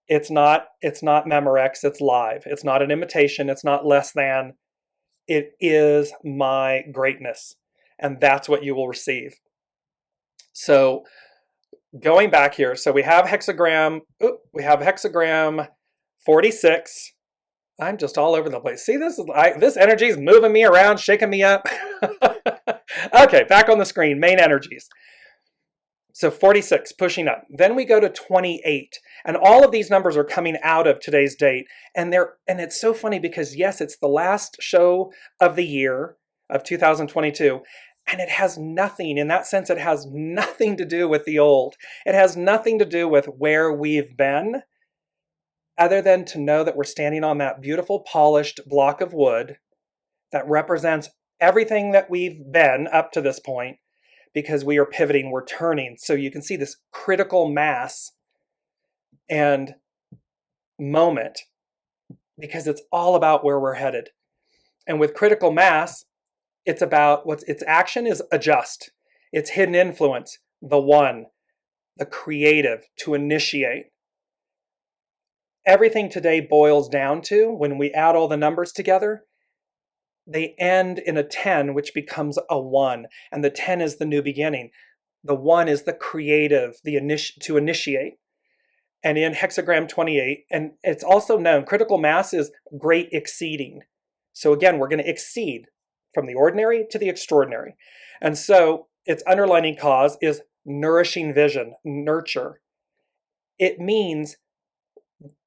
It's not Memorex, it's live. It's not an imitation, it's not less than. It is my greatness, and that's what you will receive. So going back here, so we have hexagram 46. I'm just all over the place. See, this energy is moving me around, shaking me up. Okay, back on the screen, main energies. So 46, pushing up. Then we go to 28. And all of these numbers are coming out of today's date. And it's so funny because, yes, it's the last show of the year of 2022. And it has nothing, in that sense, it has nothing to do with the old. It has nothing to do with where we've been, other than to know that we're standing on that beautiful polished block of wood that represents everything that we've been up to this point, because we are pivoting, we're turning. So you can see this critical mass and moment, because it's all about where we're headed. And with critical mass, it's about its action is adjust. Its hidden influence, the one, the creative, to initiate. Everything today boils down to, when we add all the numbers together, they end in a 10, which becomes a 1. And the 10 is the new beginning. The 1 is the creative, to initiate. And in hexagram 28, and it's also known, critical mass is great exceeding. So again, we're going to exceed from the ordinary to the extraordinary. And so its underlining cause is nourishing vision, nurture. It means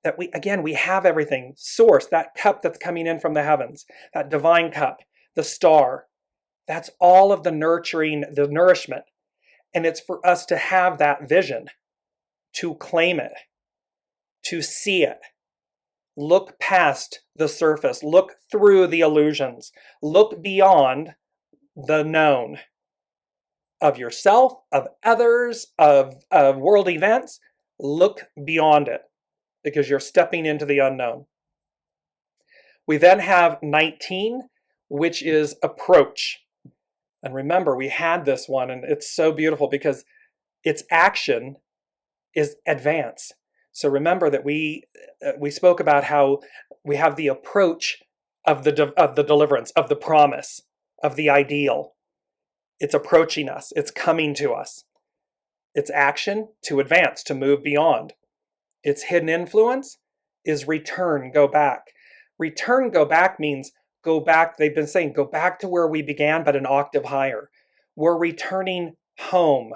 that we have everything. Source, that cup that's coming in from the heavens, that divine cup, the star, that's all of the nurturing, the nourishment. And it's for us to have that vision, to claim it, to see it, look past the surface, look through the illusions, look beyond the known of yourself, of others, of world events. Look beyond it, because you're stepping into the unknown. We then have 19, which is approach. And remember, we had this one, and it's so beautiful because its action is advance. So remember that we spoke about how we have the approach of the deliverance, of the promise, of the ideal. It's approaching us. It's coming to us. Its action, to advance, to move beyond. Its hidden influence is return, go back. Return, go back means go back. They've been saying go back to where we began, but an octave higher. We're returning home,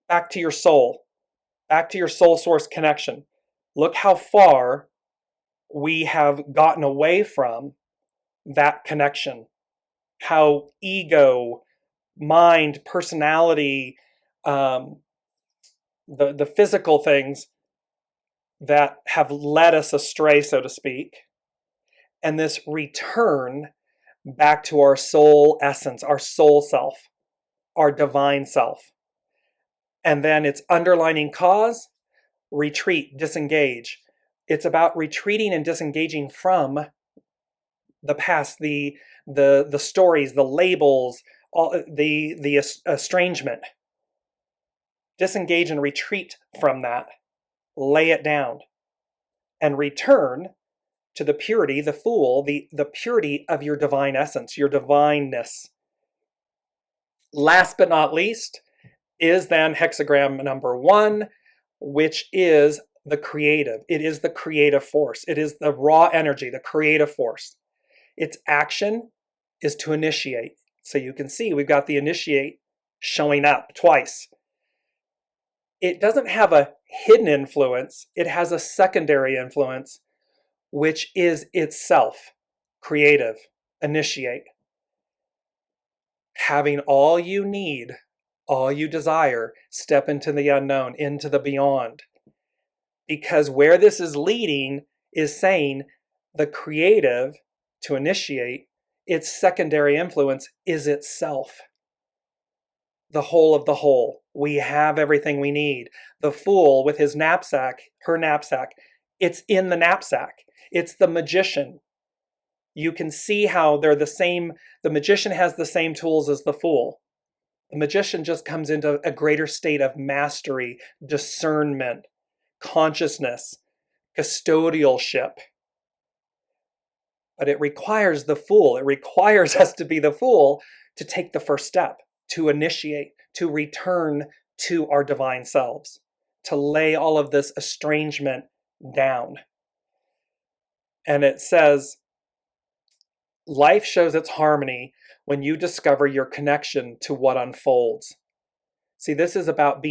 back to your soul source connection. Look how far we have gotten away from that connection. How ego, mind, personality, the physical things that have led us astray, so to speak, and this return back to our soul essence, our soul self, our divine self. And then its underlining cause, retreat, disengage. It's about retreating and disengaging from the past, the stories, the labels, all the estrangement. Disengage and retreat from that. Lay it down and return to the purity, the full, the purity of your divine essence, your divineness. Last but not least is then hexagram number 1, which is the creative. It is the creative force. It is the raw energy, the creative force. Its action is to initiate. So you can see we've got the initiate showing up twice. It doesn't have a hidden influence. It has a secondary influence, which is itself creative, initiate. Having all you need, all you desire, step into the unknown, into the beyond. Because where this is leading is saying the creative, to initiate, its secondary influence is itself. The whole of the whole. We have everything we need. The fool with his knapsack, her knapsack, it's in the knapsack. It's the magician. You can see how they're the same. The magician has the same tools as the fool. The magician just comes into a greater state of mastery, discernment, consciousness, custodialship. But it requires the fool. It requires us to be the fool to take the first step, to initiate, to return to our divine selves, to lay all of this estrangement down. And it says, life shows its harmony when you discover your connection to what unfolds. See, this is about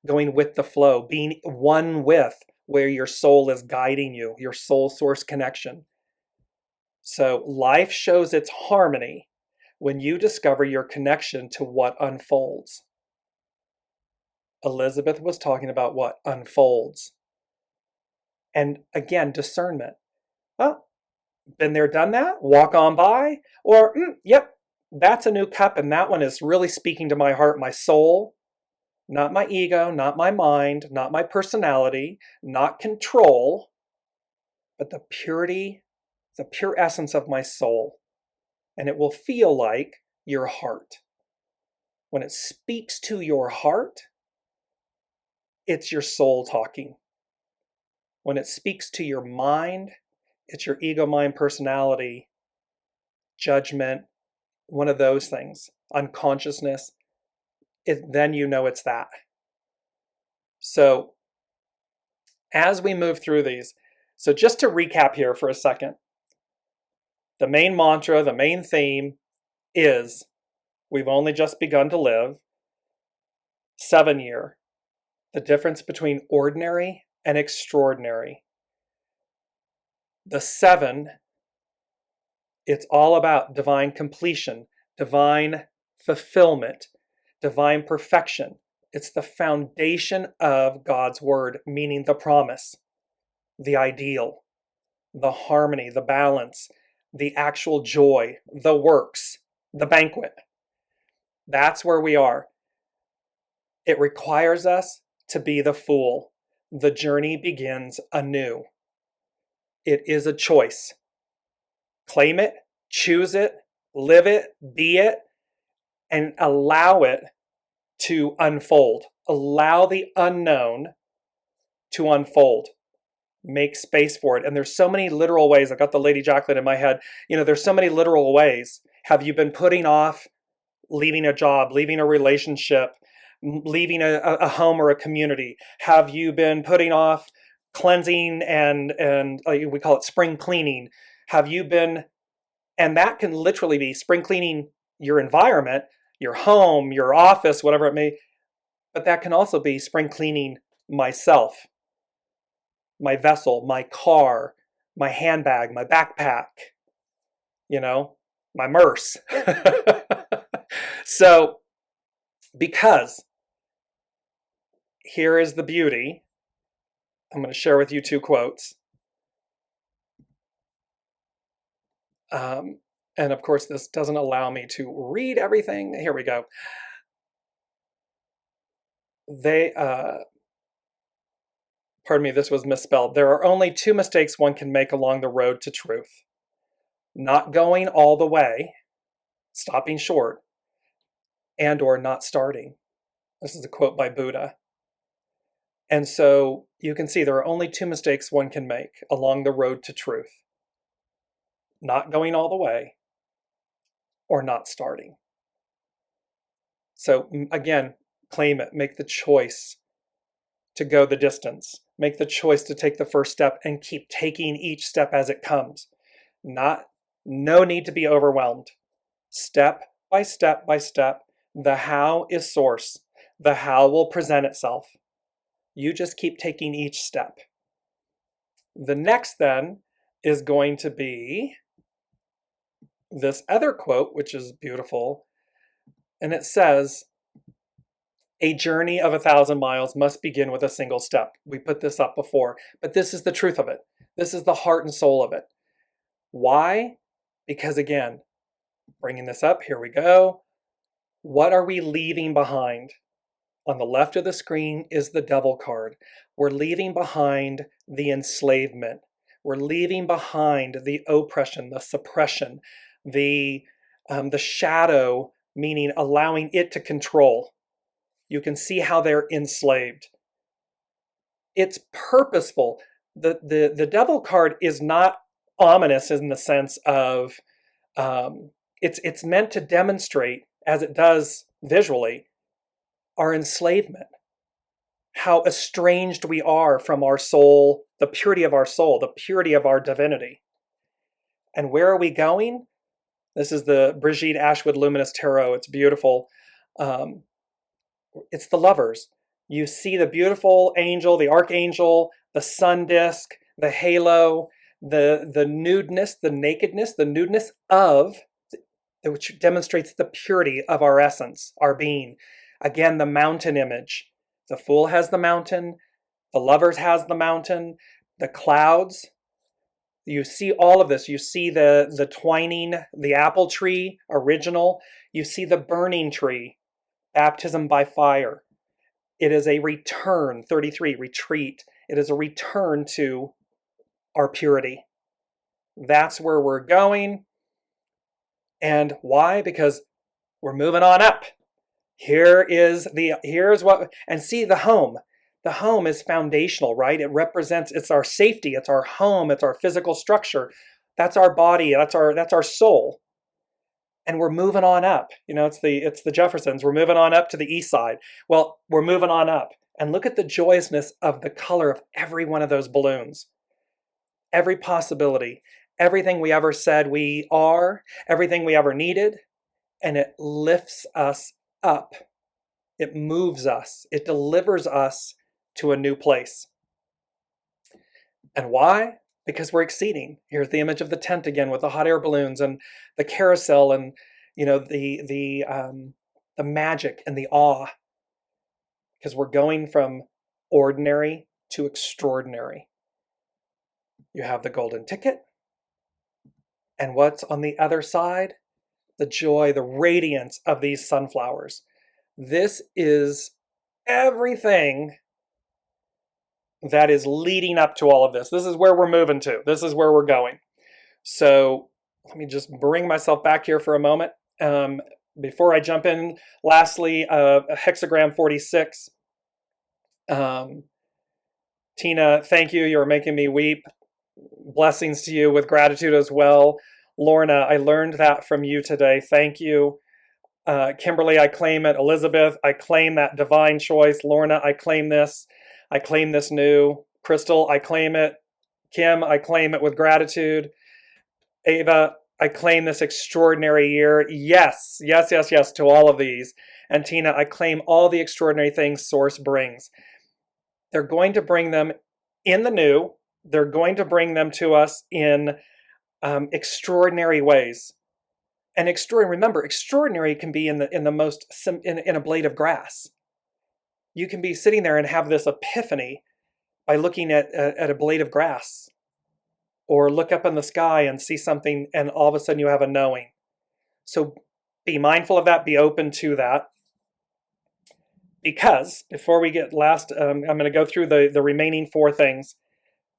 going with the flow, being one with where your soul is guiding you, your soul source connection. So life shows its harmony when you discover your connection to what unfolds. Elizabeth was talking about what unfolds. And again, discernment. Oh, been there, done that? Walk on by? Or, yep, that's a new cup, and that one is really speaking to my heart, my soul. Not my ego, not my mind, not my personality, not control, but the purity, the pure essence of my soul. And it will feel like your heart. When it speaks to your heart, it's your soul talking. When it speaks to your mind, it's your ego, mind, personality, judgment, one of those things, unconsciousness. Then you know it's that. So as we move through these, so just to recap here for a second, the main mantra, the main theme is we've only just begun to live. 7-year, the difference between ordinary and extraordinary. The 7, it's all about divine completion, divine fulfillment, divine perfection. It's the foundation of God's word, meaning the promise, the ideal, the harmony, the balance, the actual joy, the works, the banquet. That's where we are. It requires us to be the fool. The journey begins anew. It is a choice. Claim it, choose it, live it, be it, and allow it to unfold. Allow the unknown to unfold. Make space for it. And there's so many literal ways. I've got the Lady Jacqueline in my head. There's so many literal ways. Have you been putting off leaving a job, leaving a relationship, leaving a home or a community? Have you been putting off cleansing and we call it spring cleaning? Have you been, and that can literally be spring cleaning your environment, your home, your office, whatever it may, but that can also be spring cleaning myself, my vessel, my car, my handbag, my backpack, my merce. So, because here is the beauty, I'm going to share with you 2 quotes. And of course, this doesn't allow me to read everything. Here we go. pardon me, this was misspelled. There are only two mistakes one can make along the road to truth. Not going all the way, stopping short, and or not starting. This is a quote by Buddha. And so you can see there are only two mistakes one can make along the road to truth. Not going all the way or not starting. So again, claim it, make the choice to go the distance. Make the choice to take the first step and keep taking each step as it comes. No need to be overwhelmed. Step by step by step. The how is source. The how will present itself. You just keep taking each step. The next then is going to be this other quote, which is beautiful. And it says, a journey of 1,000 miles must begin with a single step. We put this up before, but this is the truth of it. This is the heart and soul of it. Why? Because again, bringing this up, here we go. What are we leaving behind? On the left of the screen is the devil card. We're leaving behind the enslavement. We're leaving behind the oppression, the suppression, the shadow, meaning allowing it to control. You can see how they're enslaved. It's purposeful. The devil card is not ominous in the sense of it's meant to demonstrate, as it does visually, our enslavement, how estranged we are from our soul, the purity of our soul, the purity of our divinity. And where are we going? This is the Brigitte Ashwood Luminous Tarot. It's beautiful. It's the lovers. You see the beautiful angel, the archangel, the sun disk, the halo, the nudeness, the nakedness, the nudeness of, which demonstrates the purity of our essence, our being. Again, the mountain image. The Fool has the mountain. The Lovers has the mountain. The clouds. You see all of this. You see the twining, the apple tree, original. You see the burning tree, baptism by fire. It is a return, 33, retreat. It is a return to our purity. That's where we're going. And why? Because we're moving on up. Here's what, and see the home. The home is foundational, right? It represents, it's our safety, it's our home, it's our physical structure. That's our body, that's our soul. And we're moving on up. You know, it's the Jeffersons. We're moving on up to the east side. Well, we're moving on up. And look at the joyousness of the color of every one of those balloons. Every possibility, everything we ever said we are, everything we ever needed, and it lifts us up. It moves us. It delivers us to a new place. And why? Because we're exceeding. Here's the image of the tent again with the hot air balloons and the carousel and, you know, the magic and the awe. Because we're going from ordinary to extraordinary. You have the golden ticket. And what's on the other side? The joy, the radiance of these sunflowers. This is everything that is leading up to all of this. This is where we're moving to. This is where we're going. So let me just bring myself back here for a moment. Before I jump in, lastly, hexagram 46. Tina, thank you. You're making me weep. Blessings to you with gratitude as well. Lorna, I learned that from you today. Thank you. Kimberly, I claim it. Elizabeth, I claim that divine choice. Lorna, I claim this. I claim this new. Crystal, I claim it. Kim, I claim it with gratitude. Ava, I claim this extraordinary year. Yes, yes, yes, yes to all of these. And Tina, I claim all the extraordinary things Source brings. They're going to bring them in the new. They're going to bring them to us in extraordinary ways. And extraordinary, remember, extraordinary can be in a blade of grass. You can be sitting there and have this epiphany by looking at a blade of grass, or look up in the sky and see something, and all of a sudden you have a knowing. So be mindful of that. Be open to that. Because before we get I'm going to go through the remaining 4 things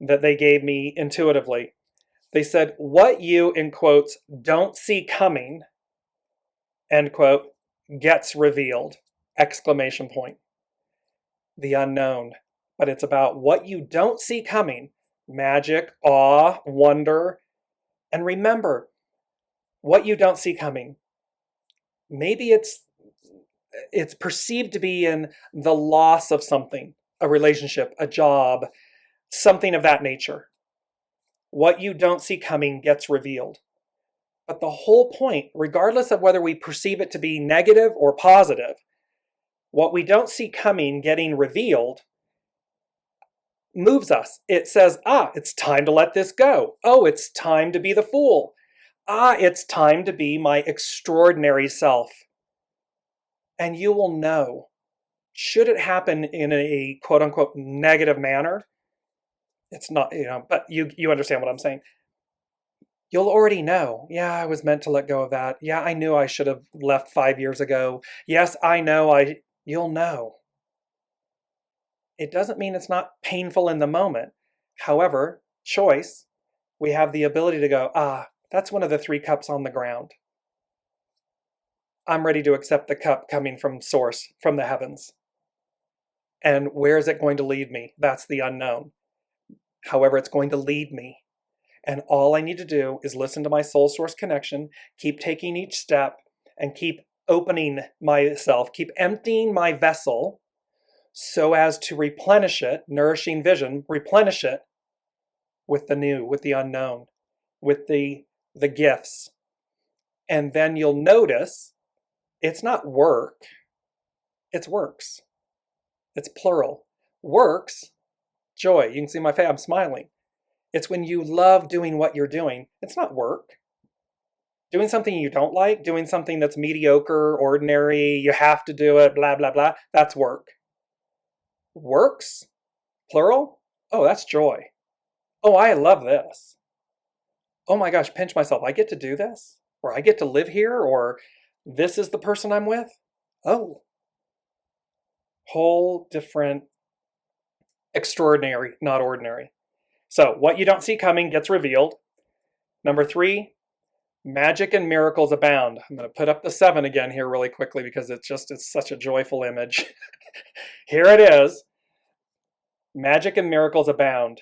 that they gave me intuitively. They said, what you, in quotes, don't see coming, end quote, gets revealed, exclamation point. The unknown. But it's about what you don't see coming, magic, awe, wonder. And remember, what you don't see coming. Maybe it's perceived to be in the loss of something, a relationship, a job, something of that nature. What you don't see coming gets revealed. But the whole point, regardless of whether we perceive it to be negative or positive, what we don't see coming getting revealed moves us. It says, it's time to let this go. Oh, it's time to be the fool. It's time to be my extraordinary self. And you will know, should it happen in a quote unquote negative manner, it's not, but you understand what I'm saying. You'll already know, yeah, I was meant to let go of that. Yeah, I knew I should have left 5 years ago. Yes, I know, you'll know. It doesn't mean it's not painful in the moment. However, choice, we have the ability to go, that's one of the 3 cups on the ground. I'm ready to accept the cup coming from source, from the heavens. And where is it going to lead me? That's the unknown. However, it's going to lead me. And all I need to do is listen to my soul source connection, keep taking each step, and keep opening myself, keep emptying my vessel so as to replenish it, nourishing vision, replenish it with the new, with the unknown, with the gifts. And then you'll notice it's not work, it's works. It's plural. Works, joy. You can see my face, I'm smiling. It's when you love doing what you're doing. It's not work. Doing something you don't like, doing something that's mediocre, ordinary, you have to do it, blah, blah, blah, that's work. Works, plural, oh, that's joy. Oh, I love this. Oh my gosh, pinch myself, I get to do this? Or I get to live here? Or this is the person I'm with? Oh. Whole different, extraordinary, not ordinary. So what you don't see coming gets revealed. Number 3, magic and miracles abound. I'm going to put up the 7 again here really quickly because it's such a joyful image. Here it is. Magic and miracles abound.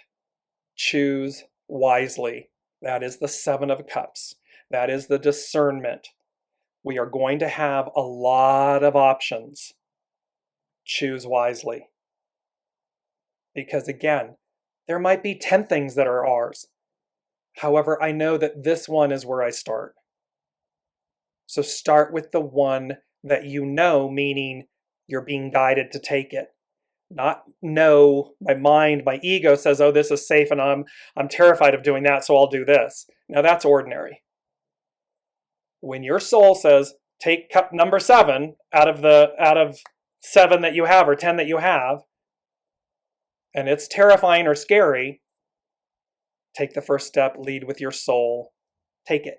Choose wisely. That is the 7 of Cups. That is the discernment. We are going to have a lot of options. Choose wisely. Because again, there might be 10 things that are ours. However, I know that this one is where I start. So start with the one that you know, meaning you're being guided to take it. Not know, my mind, my ego says, oh, this is safe and I'm terrified of doing that, so I'll do this. Now that's ordinary. When your soul says, take cup number 7 out of 7 that you have or 10 that you have, and it's terrifying or scary, take the first step, lead with your soul. Take it.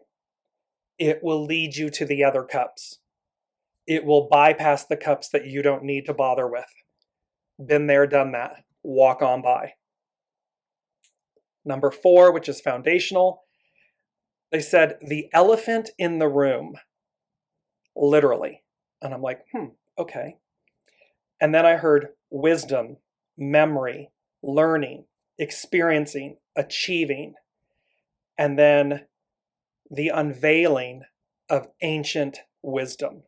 It will lead you to the other cups. It will bypass the cups that you don't need to bother with. Been there, done that. Walk on by. Number 4, which is foundational, they said the elephant in the room. Literally. And I'm like, okay. And then I heard wisdom, memory, learning, experiencing, achieving, and then the unveiling of ancient wisdom.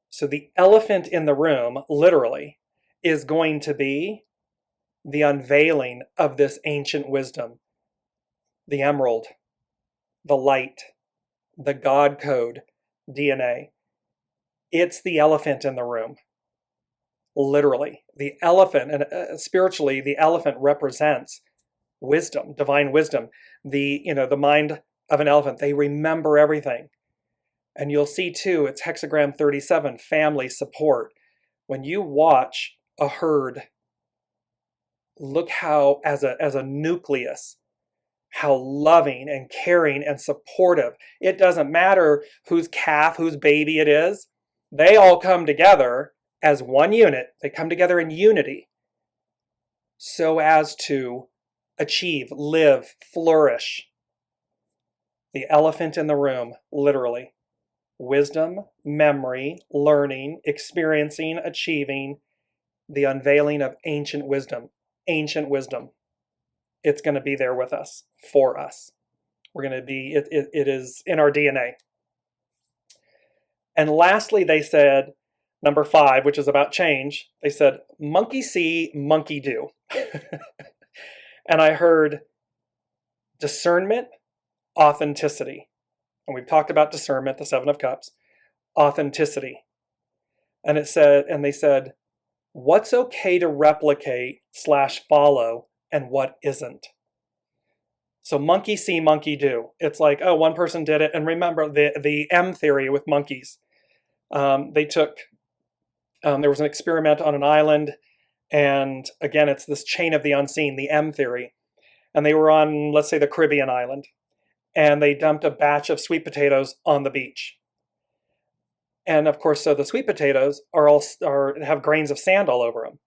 So the elephant in the room, literally, is going to be the unveiling of this ancient wisdom. The emerald, the light, the God code, DNA. It's the elephant in the room. Literally, the elephant, and spiritually, the elephant represents wisdom, divine wisdom. The mind of an elephant, they remember everything. And you'll see too, it's hexagram 37, family support. When you watch a herd, look how, as a nucleus, how loving and caring and supportive. It doesn't matter whose calf, whose baby it is. They all come together as one unit. They come together in unity so as to achieve, live, flourish. The elephant in the room, literally. Wisdom, memory, learning, experiencing, achieving, the unveiling of ancient wisdom. Ancient wisdom. It's going to be there with us, for us. We're going to be, it is in our DNA. And lastly, they said, number 5, which is about change, they said, monkey see, monkey do. And I heard discernment, authenticity. And we've talked about discernment, the 7 of Cups, authenticity. And it said, and they said, what's okay to replicate / follow and what isn't? So monkey see, monkey do. It's like, oh, one person did it. And remember the M theory with monkeys. They took, there was an experiment on an island. And again, it's this chain of the unseen, the M theory. And they were on, let's say, the Caribbean island. And they dumped a batch of sweet potatoes on the beach. And of course, so the sweet potatoes have grains of sand all over them.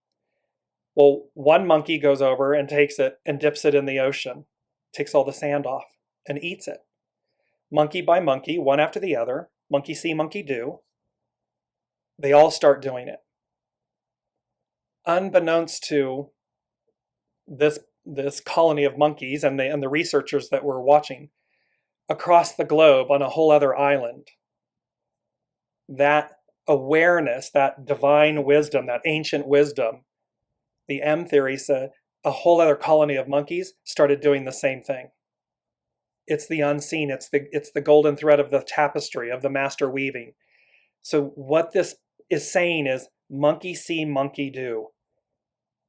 Well, one monkey goes over and takes it and dips it in the ocean, takes all the sand off and eats it. Monkey by monkey, one after the other, monkey see, monkey do. They all start doing it. Unbeknownst to this colony of monkeys and the researchers that were watching across the globe on a whole other island, that awareness, that divine wisdom, that ancient wisdom, the M theory said a whole other colony of monkeys started doing the same thing. It's the unseen. It's the golden thread of the tapestry of the master weaving. So what this is saying is monkey see, monkey do.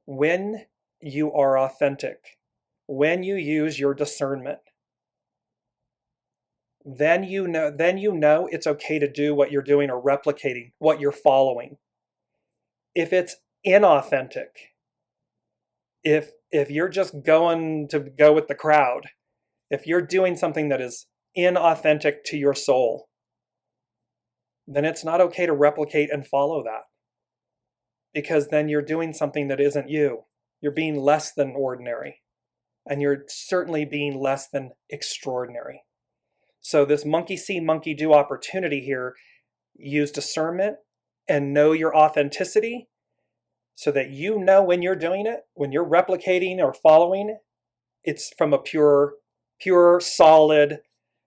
When you are authentic, when you use your discernment, then you know it's okay to do what you're doing or replicating what you're following. If it's inauthentic, if you're just going to go with the crowd, if you're doing something that is inauthentic to your soul, then it's not okay to replicate and follow that. Because then you're doing something that isn't you. You're being less than ordinary. And you're certainly being less than extraordinary. So this monkey see, monkey do opportunity here, use discernment and know your authenticity so that you know when you're doing it, when you're replicating or following, it's from a pure, solid,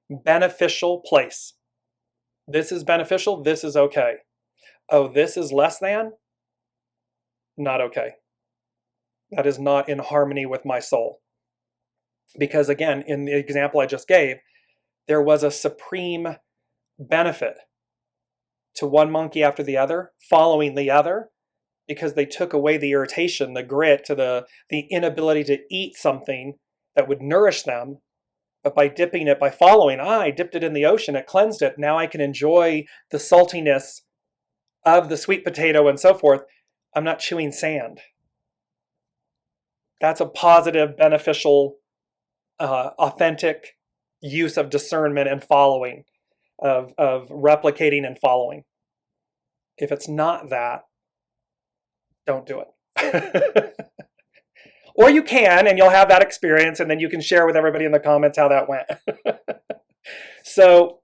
beneficial place. This is beneficial, this is okay. Oh, this is less than? Not okay. That is not in harmony with my soul. Because again, in the example I just gave, there was a supreme benefit to one monkey after the other, following the other, because they took away the irritation, the grit, the inability to eat something that would nourish them. But by dipping it, by following, I dipped it in the ocean, it cleansed it. Now I can enjoy the saltiness of the sweet potato and so forth. I'm not chewing sand. That's a positive, beneficial, authentic use of discernment and following, of replicating and following. If it's not that, don't do it. Or you can, and you'll have that experience, and then you can share with everybody in the comments how that went. So,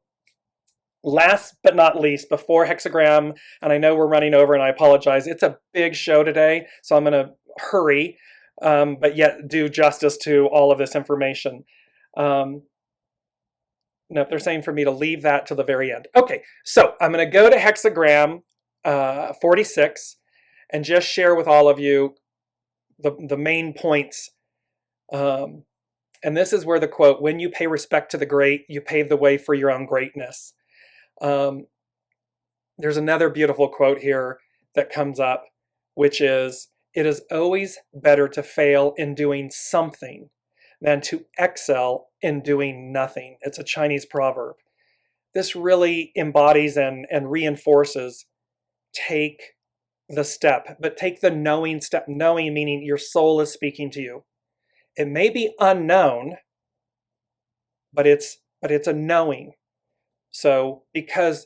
last but not least, before hexagram, and I know we're running over, and I apologize. It's a big show today, so I'm going to hurry, but yet do justice to all of this information. No, they're saying for me to leave that to the very end. Okay, so I'm going to go to hexagram 46 and just share with all of you the main points. And this is where the quote, when you pay respect to the great, you pave the way for your own greatness. There's another beautiful quote here that comes up, which is, it is always better to fail in doing something than to excel in doing nothing. It's a Chinese proverb. This really embodies and reinforces take the step, but take the knowing step. Knowing meaning your soul is speaking to you. It may be unknown, but it's a knowing. So because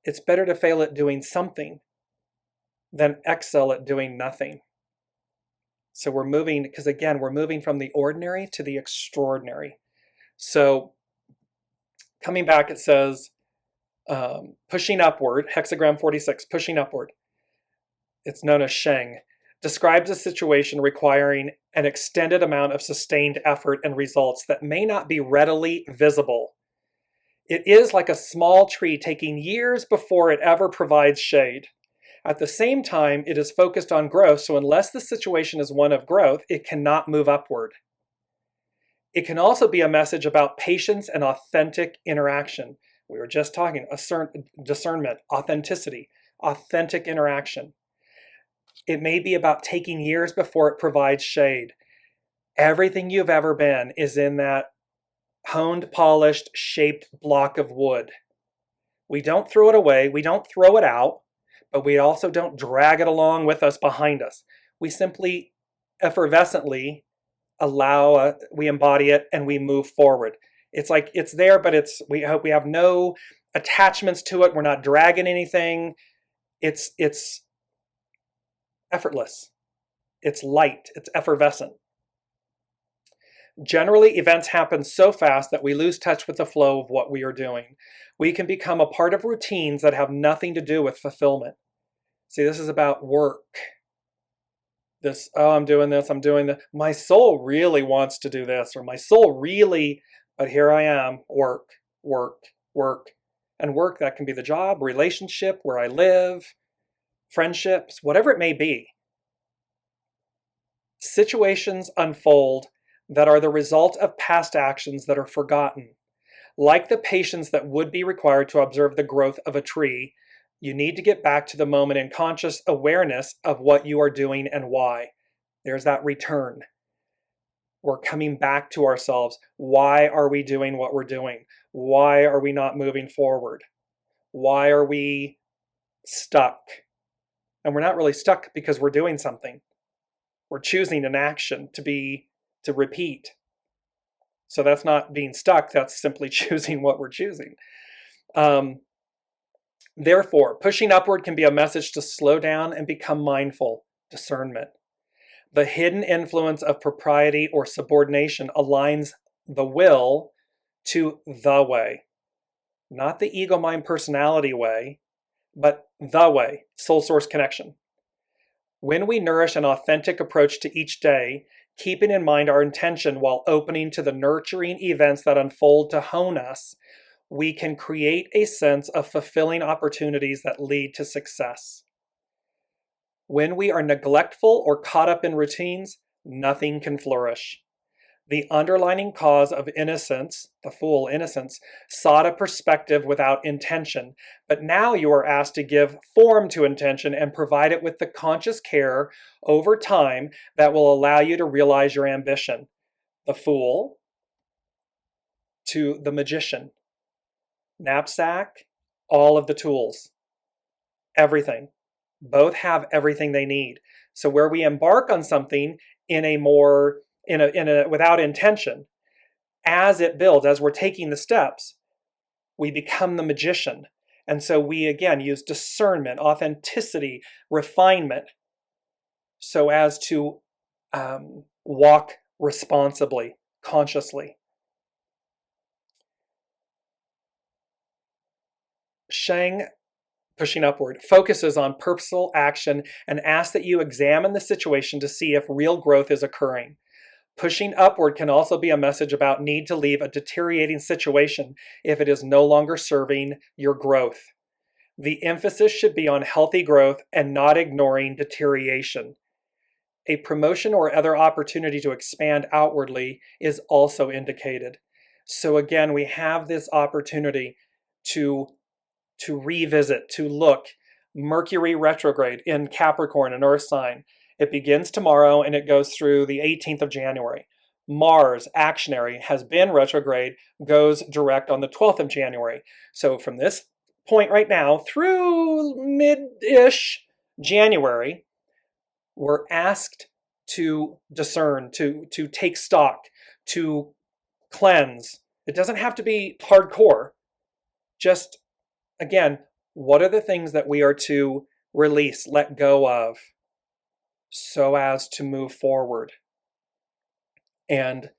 It's better to fail at doing something than excel at doing nothing. So we're moving, because again, we're moving from the ordinary to the extraordinary. So coming back, it says, pushing upward, hexagram 46, pushing upward. It's known as Sheng. Describes a situation requiring an extended amount of sustained effort and results that may not be readily visible. It is like a small tree taking years before it ever provides shade. At the same time, it is focused on growth, so unless the situation is one of growth, it cannot move upward. It can also be a message about patience and authentic interaction. We were just talking, discernment, authenticity, authentic interaction. It may be about taking years before it provides shade. Everything you've ever been is in that honed, polished, shaped block of wood. We don't throw it away, we don't throw it out, but we also don't drag it along with us behind us. We simply effervescently we embody it and we move forward. It's like it's there, but we have no attachments to it. We're not dragging anything. It's effortless. It's light. It's effervescent. Generally, events happen so fast that we lose touch with the flow of what we are doing. We can become a part of routines that have nothing to do with fulfillment. See, this is about work. I'm doing this, I'm doing that. My soul really wants to do this, or my soul really, but here I am, work, work, work. And work, that can be the job, relationship, where I live, friendships, whatever it may be. Situations unfold that are the result of past actions that are forgotten. Like the patience that would be required to observe the growth of a tree, you need to get back to the moment in conscious awareness of what you are doing and why. There's that return. We're coming back to ourselves. Why are we doing what we're doing? Why are we not moving forward? Why are we stuck? And we're not really stuck because we're doing something. We're choosing an action to repeat. So that's not being stuck, that's simply choosing what we're choosing. Therefore, pushing upward can be a message to slow down and become mindful, discernment. The hidden influence of propriety or subordination aligns the will to the way. Not the ego mind personality way, but the way, soul source connection. When we nourish an authentic approach to each day, keeping in mind our intention while opening to the nurturing events that unfold to hone us, we can create a sense of fulfilling opportunities that lead to success. When we are neglectful or caught up in routines, nothing can flourish. The underlying cause of innocence, the fool innocence, sought a perspective without intention, but now you are asked to give form to intention and provide it with the conscious care over time that will allow you to realize your ambition. The fool to the magician. Knapsack, all of the tools, everything. Both have everything they need. So where we embark on something without intention, as it builds, as we're taking the steps, we become the magician. And so we again use discernment, authenticity, refinement, so as to walk responsibly, consciously. Sheng, pushing upward, focuses on purposeful action and asks that you examine the situation to see if real growth is occurring. Pushing upward can also be a message about need to leave a deteriorating situation if it is no longer serving your growth. The emphasis should be on healthy growth and not ignoring deterioration. A promotion or other opportunity to expand outwardly is also indicated. So again, we have this opportunity to revisit, to look. Mercury retrograde in Capricorn, an earth sign. It begins tomorrow and it goes through the 18th of January. Mars, actionary, has been retrograde, goes direct on the 12th of January. So from this point right now through mid-ish January, we're asked to discern, to take stock, to cleanse. It doesn't have to be hardcore. Just, again, What are the things that we are to release, let go of, so as to move forward and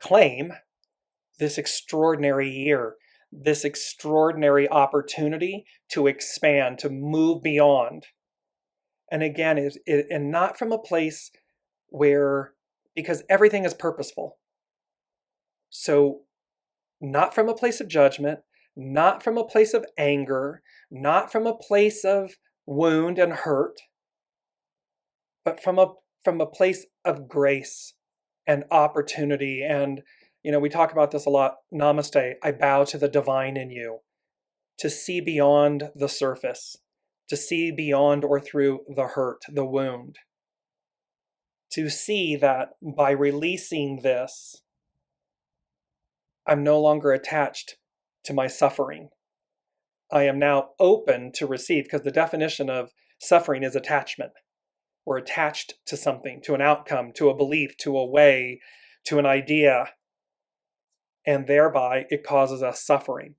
claim this extraordinary year, this extraordinary opportunity to expand, to move beyond. And again, and not from a place where, because everything is purposeful. So not from a place of judgment, not from a place of anger, not from a place of wound and hurt, but from a place of grace and opportunity. And we talk about this a lot. Namaste. I bow to the divine in you, to see beyond the surface, to see beyond or through the hurt, the wound, to see that by releasing this, I'm no longer attached to my suffering. I am now open to receive, because the definition of suffering is attachment. We're attached to something, to an outcome, to a belief, to a way, to an idea, and thereby it causes us suffering.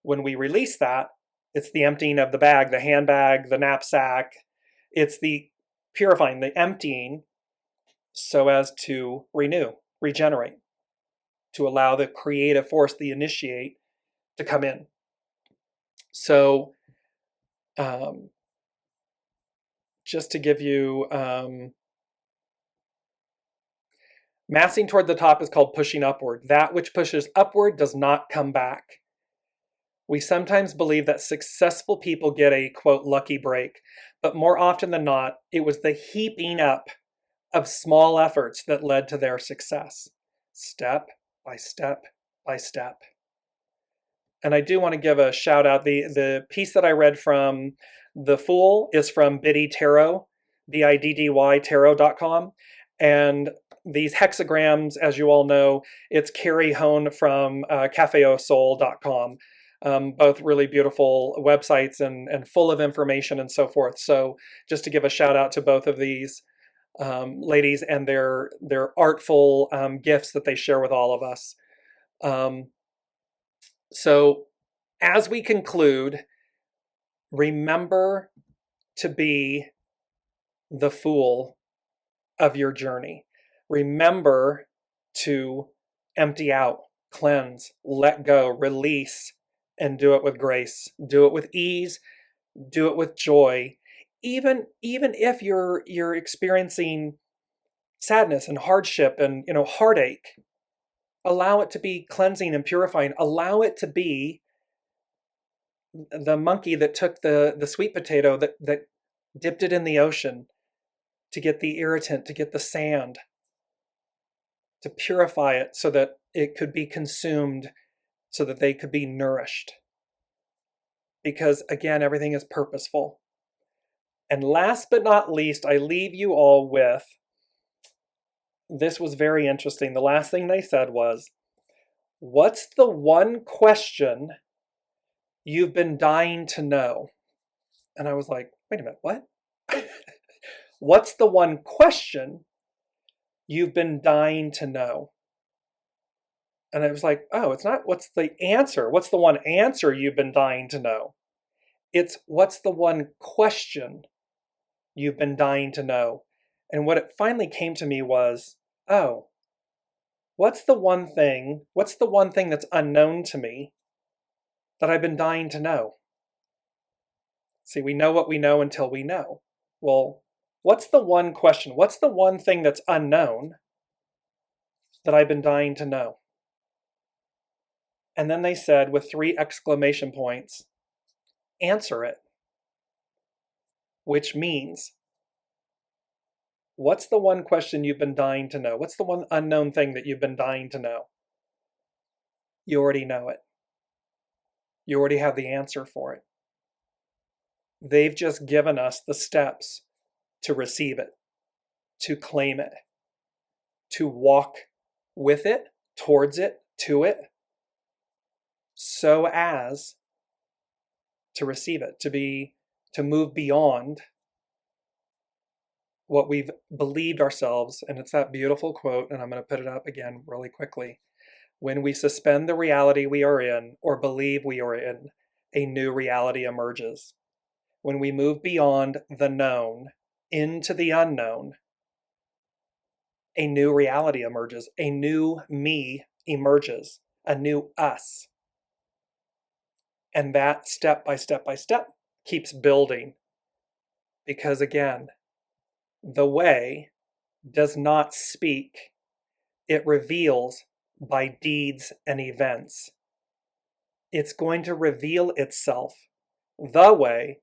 When we release that, it's the emptying of the bag, the handbag, the knapsack. It's the purifying, the emptying, so as to renew, regenerate, to allow the creative force, the initiate, to come in. So, just to give you, massing toward the top is called pushing upward. That which pushes upward does not come back. We sometimes believe that successful people get a, quote, lucky break, but more often than not, it was the heaping up of small efforts that led to their success, step by step by step. And I do want to give a shout out. The piece that I read from The Fool is from Biddy Tarot, BIDDY tarot.com. And these hexagrams, as you all know, it's Carrie Hone from cafeosoul.com. Both really beautiful websites and full of information and so forth. So just to give a shout out to both of these ladies and their artful gifts that they share with all of us. So as we conclude, remember to be the fool of your journey. Remember to empty out, cleanse, let go, release, and do it with grace. Do it with ease. Do it with joy. Even if you're experiencing sadness and hardship and heartache, allow it to be cleansing and purifying. Allow it to be the monkey that took the sweet potato that dipped it in the ocean to get the irritant, to get the sand, to purify it so that it could be consumed, so that they could be nourished. Because again, everything is purposeful. And last but not least, I leave you all with, this was very interesting. The last thing they said was, what's the one question you've been dying to know? And I was like, wait a minute, what? What's the one question you've been dying to know? And I was like, oh, it's not what's the answer. What's the one answer you've been dying to know? It's what's the one question you've been dying to know? And what it finally came to me was, oh, what's the one thing that's unknown to me that I've been dying to know? See, we know what we know until we know. Well, what's the one question? What's the one thing that's unknown that I've been dying to know? And then they said, with 3 exclamation points, answer it. Which means, what's the one question you've been dying to know? What's the one unknown thing that you've been dying to know? You already know it. You already have the answer for it. They've just given us the steps to receive it, to claim it, to walk with it, towards it, to it, so as to receive it, to move beyond what we've believed ourselves. And it's that beautiful quote, and I'm going to put it up again really quickly. When we suspend the reality we are in or believe we are in a new reality emerges. When we move beyond the known into the unknown, a new reality emerges. A new me emerges, a new us. And that step by step by step keeps building. Because again, the way does not speak. It reveals by deeds and events. It's going to reveal itself. The way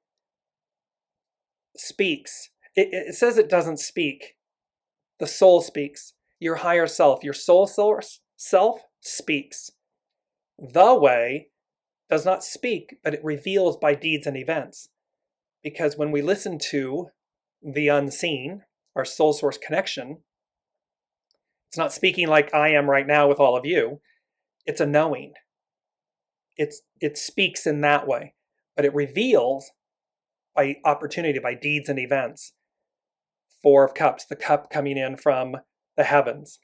speaks. It says it doesn't speak. The soul speaks. Your higher self, your soul source self speaks. The way does not speak, but it reveals by deeds and events. Because when we listen to the unseen, our soul source connection, it's not speaking like I am right now with all of you. It's a knowing. It speaks in that way, but it reveals by opportunity, by deeds and events. Four of Cups, the cup coming in from the heavens,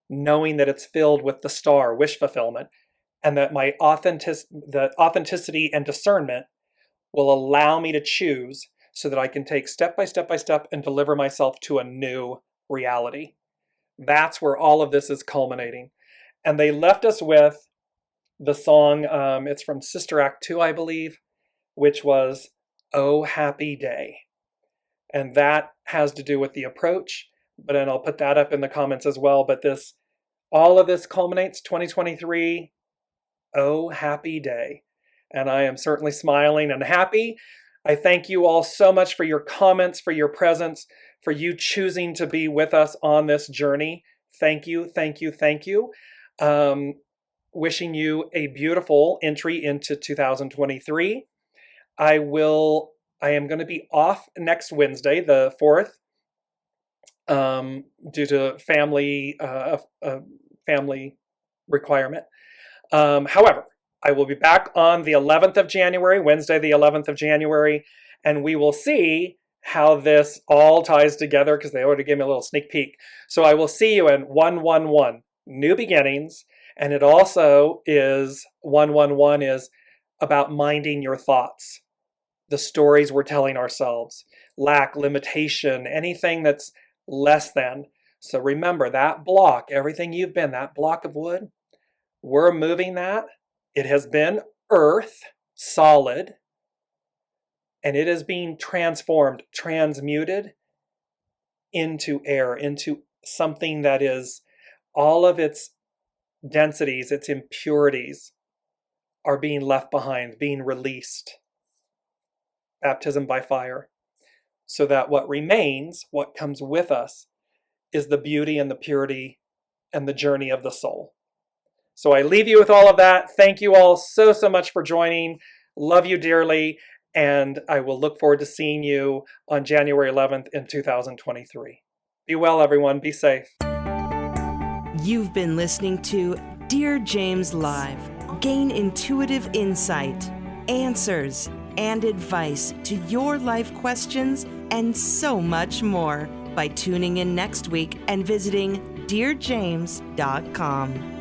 knowing that it's filled with the star, wish fulfillment, and that the authenticity and discernment will allow me to choose so that I can take step by step by step and deliver myself to a new reality. That's where all of this is culminating. And they left us with the song, it's from Sister Act 2, I believe, which was Oh Happy Day. And that has to do with the approach, but then I'll put that up in the comments as well. But all of this culminates 2023, oh happy day. And I am certainly smiling and happy. I thank you all so much for your comments, for your presence, for you choosing to be with us on this journey. Thank you, thank you, thank you. Wishing you a beautiful entry into 2023. I am going to be off next Wednesday, the 4th, due to family requirement. However, I will be back on the 11th of January, Wednesday, the 11th of January, and we will see how this all ties together because they already gave me a little sneak peek. So I will see you in 111, New Beginnings, and it also is 111 is about minding your thoughts, the stories we're telling ourselves, lack, limitation, anything that's less than. So remember that block, everything you've been, that block of wood, we're moving that. It has been earth, solid, and it is being transformed, transmuted into air, into something that is all of its densities, its impurities are being left behind, being released. Baptism by fire. So that what remains, what comes with us, is the beauty and the purity and the journey of the soul. So I leave you with all of that. Thank you all so much for joining. Love you dearly. And I will look forward to seeing you on January 11th in 2023. Be well, everyone. Be safe. You've been listening to Dearjames Live. Gain intuitive insight, answers, and advice to your life questions and so much more by tuning in next week and visiting dearjames.com.